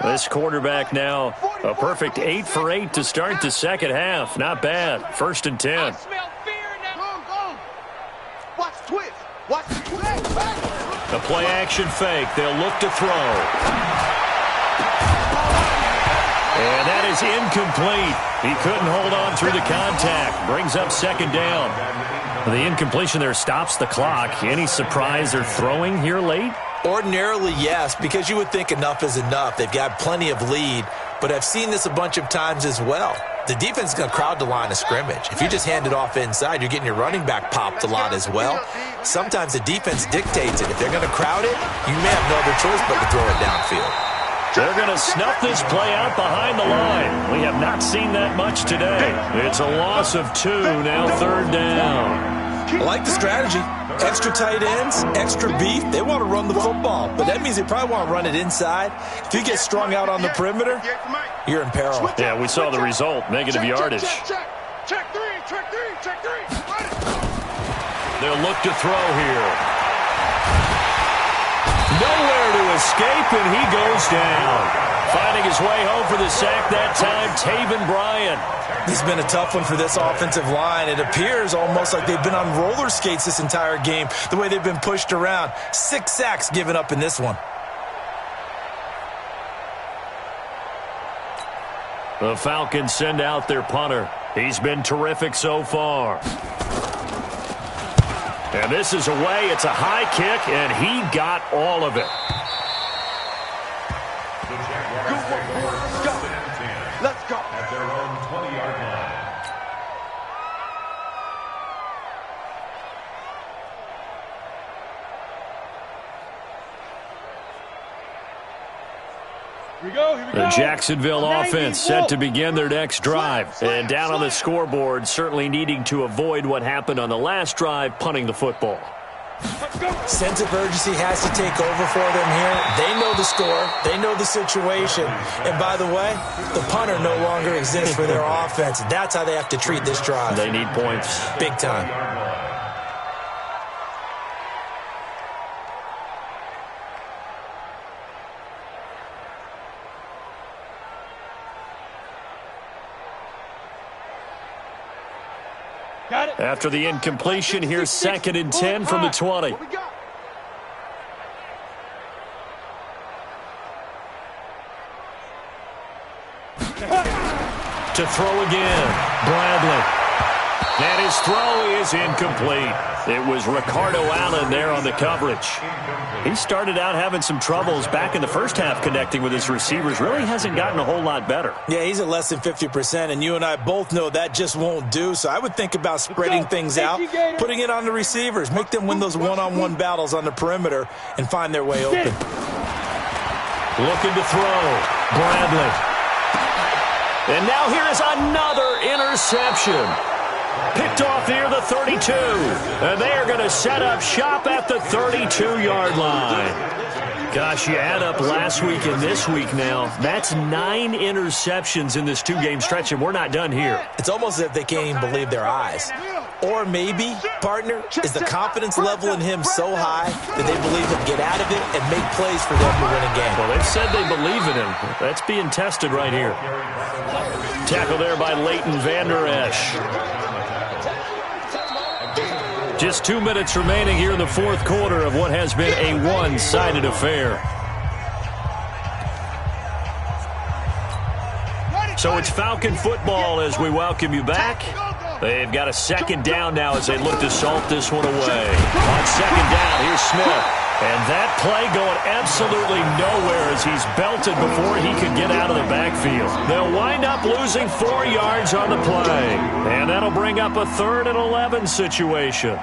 This quarterback now a perfect 8 for 8 to start the second half. Not bad. 1st and 10. I smell fear now. Watch twist. Watch twist. The play action fake. They'll look to throw. And that is incomplete. He couldn't hold on through the contact. Brings up 2nd down. The incompletion there stops the clock. Any surprise they're throwing here late? Ordinarily, yes, because you would think enough is enough. They've got plenty of lead, but I've seen this a bunch of times as well. The defense is going to crowd the line of scrimmage. If you just hand it off inside, you're getting your running back popped a lot as well. Sometimes the defense dictates it. If they're going to crowd it, you may have no other choice but to throw it downfield. They're going to snuff this play out behind the line. We have not seen that much today. It's a loss of 2, now 3rd down. I like the strategy. Extra tight ends, extra beef. They want to run the football, but that means they probably want to run it inside. If you get strung out on the perimeter, you're in peril. Yeah, we saw the result, negative yardage. Check three. They'll look to throw here. Nowhere to escape, and he goes down. Finding his way home for the sack that time, Taven Bryan. This has been a tough one for this offensive line. It appears almost like they've been on roller skates this entire game, the way they've been pushed around. 6 sacks given up in this one. The Falcons send out their punter. He's been terrific so far. And this is away. It's a high kick, and he got all of it. The Jaguars go. Let's go. At their own 20-yard line. Here we go. The Jacksonville offense set to begin their next drive. And down on the scoreboard, certainly needing to avoid what happened on the last drive, punting the football. Sense of urgency has to take over for them here. They know the score. They know the situation. And by the way, the punter no longer exists for their offense. That's how they have to treat this drive. They need points. Big time. Got it. After the incompletion, here's 2nd and 10 from the 20. What we got? To throw again, Bradley. And his throw is incomplete. It was Ricardo Allen there on the coverage. He started out having some troubles back in the first half connecting with his receivers. Really hasn't gotten a whole lot better. Yeah, he's at less than 50%, and you and I both know that just won't do. So I would think about spreading things out, putting it on the receivers, make them win those one-on-one battles on the perimeter and find their way open. Looking to throw, Bradley. And now here is another interception. Picked off near the 32. And they are going to set up shop at the 32-yard line. Gosh, you add up last week and this week now. That's 9 interceptions in this 2-game stretch, and we're not done here. It's almost as if they can't even believe their eyes. Or maybe, partner, is the confidence level in him so high that they believe he'll get out of it and make plays for them to win a game. Well, they've said they believe in him. That's being tested right here. Tackle there by Leighton Vander Esch. Just 2 minutes remaining here in the fourth quarter of what has been a one-sided affair. So it's Falcon football as we welcome you back. They've got a 2nd down now as they look to salt this one away. On 2nd down, here's Smith. And that play going absolutely nowhere as he's belted before he could get out of the backfield. They'll wind up losing 4 yards on the play. And that'll bring up a 3rd and 11 situation.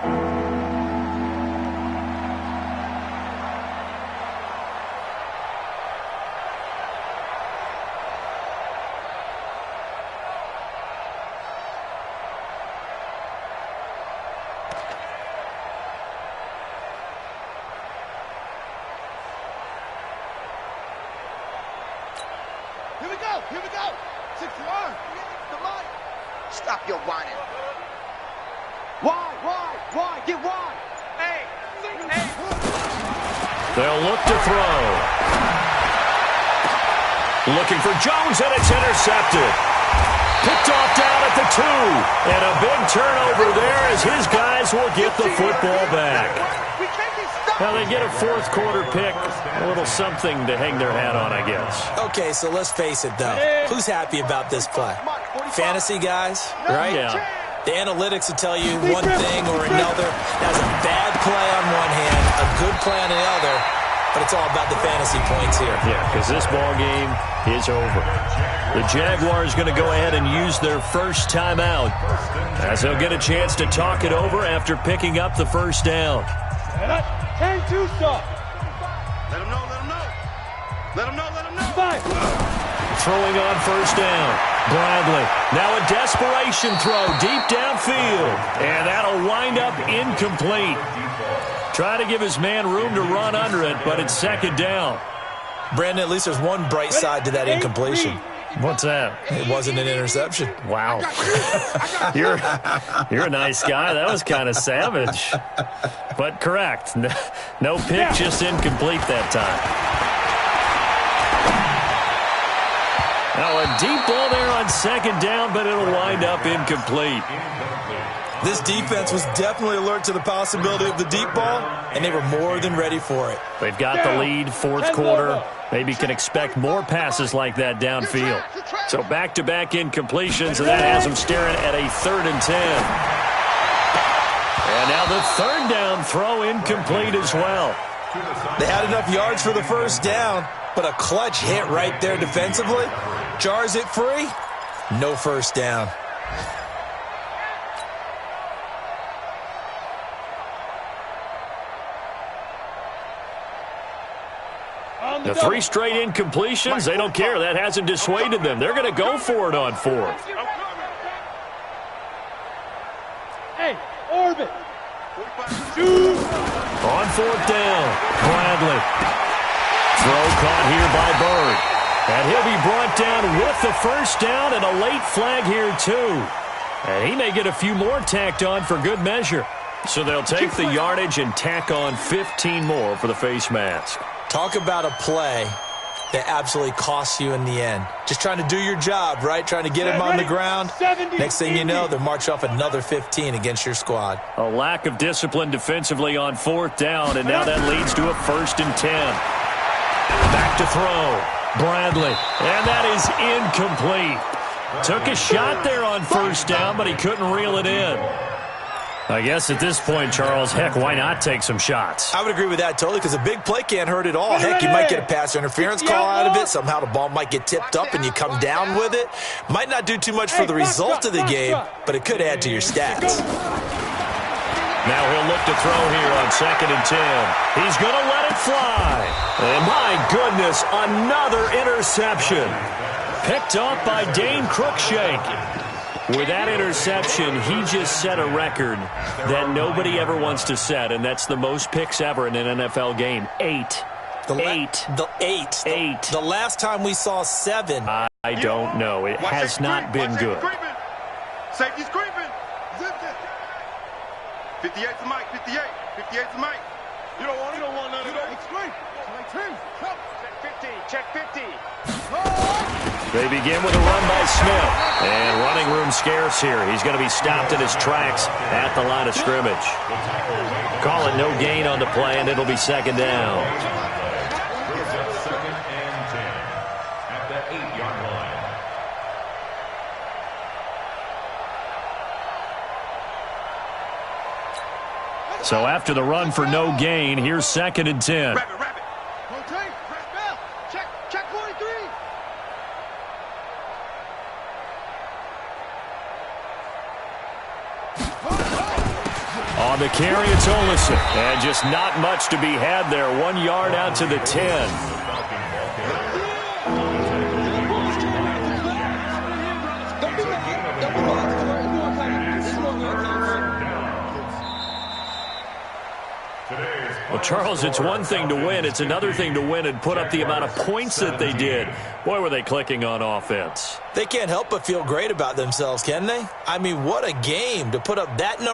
Here we go. 61. Come on. Stop your whining. Wide. Get wide. Hey. They'll look to throw. Looking for Jones, and it's intercepted. Picked off down at the 2. And a big turnover there as his guys will get the football back. Now they get a fourth quarter pick, a little something to hang their hat on, I guess. Okay, so let's face it, though. Who's happy about this play? Fantasy guys, right? Yeah. The analytics will tell you one thing or another. That's a bad play on one hand, a good play on the other, but it's all about the fantasy points here. Yeah, because this ball game is over. The Jaguars going to go ahead and use their first timeout as they'll get a chance to talk it over after picking up the first down. 10-2 stop. Let him know. Five. Throwing on first down. Bradley. Now a desperation throw deep downfield. And that'll wind up incomplete. Try to give his man room to run under it, but it's 2nd down. Brandon, at least there's one bright side to that incompletion. What's that? It wasn't an interception. Wow. You're a nice guy. That was kind of savage. But correct. No pick, just incomplete that time. Now a deep ball there on 2nd down, but it'll wind up incomplete. This defense was definitely alert to the possibility of the deep ball, and they were more than ready for it. They've got the lead, fourth quarter. Maybe can expect more passes like that downfield. So back-to-back incompletions, and that has them staring at a 3rd and 10. And now the 3rd down throw incomplete as well. They had enough yards for the first down, but a clutch hit right there defensively. Jars it free. No first down. The 3 straight incompletions, they don't care. That hasn't dissuaded them. They're going to go for it on 4th. Hey, orbit. On 4th down, Bradley. Throw caught here by Bird. And he'll be brought down with the first down and a late flag here too. And he may get a few more tacked on for good measure. So they'll take the yardage and tack on 15 more for the face mask. Talk about a play That absolutely costs you in the end. Just trying to do your job, right? Trying to get him on the ground. Next thing you know, they're marching off another 15 against your squad. A lack of discipline defensively on 4th down, and now that leads to a 1st and 10. Back to throw. Bradley. And that is incomplete. Took a shot there on 1st down, but he couldn't reel it in. I guess at this point, Charles, heck, why not take some shots? I would agree with that totally because a big play can't hurt at all. Heck, you might get a pass interference call out of it. Somehow the ball might get tipped up and you come down with it. Might not do too much for the result of the game, but it could add to your stats. Now he'll look to throw here on 2nd and 10. He's going to let it fly. And my goodness, another interception. Picked off by Dane Cruikshank. With that interception, he just set a record that nobody ever wants to set, and that's the most picks ever in an NFL game. 8. The last time we saw 7. I don't know. It has not been good. Safety's creeping. 58's the mic. 58's the mic. You don't want none of that. It's great. Check 50. They begin with a run by Smith. And running room scarce here. He's going to be stopped in his tracks at the line of scrimmage. Call it no gain on the play, and it'll be 2nd down. 2nd and 10 at the 8-yard line. So after the run for no gain, here's 2nd and 10. Rabbit. Rotate. Press bell. Check 43. On the carry, it's Olsen. And just not much to be had there. 1 yard out to the 10. Well, Charles, it's one thing to win. It's another thing to win and put up the amount of points that they did. Boy, were they clicking on offense. They can't help but feel great about themselves, can they? I mean, what a game to put up that number.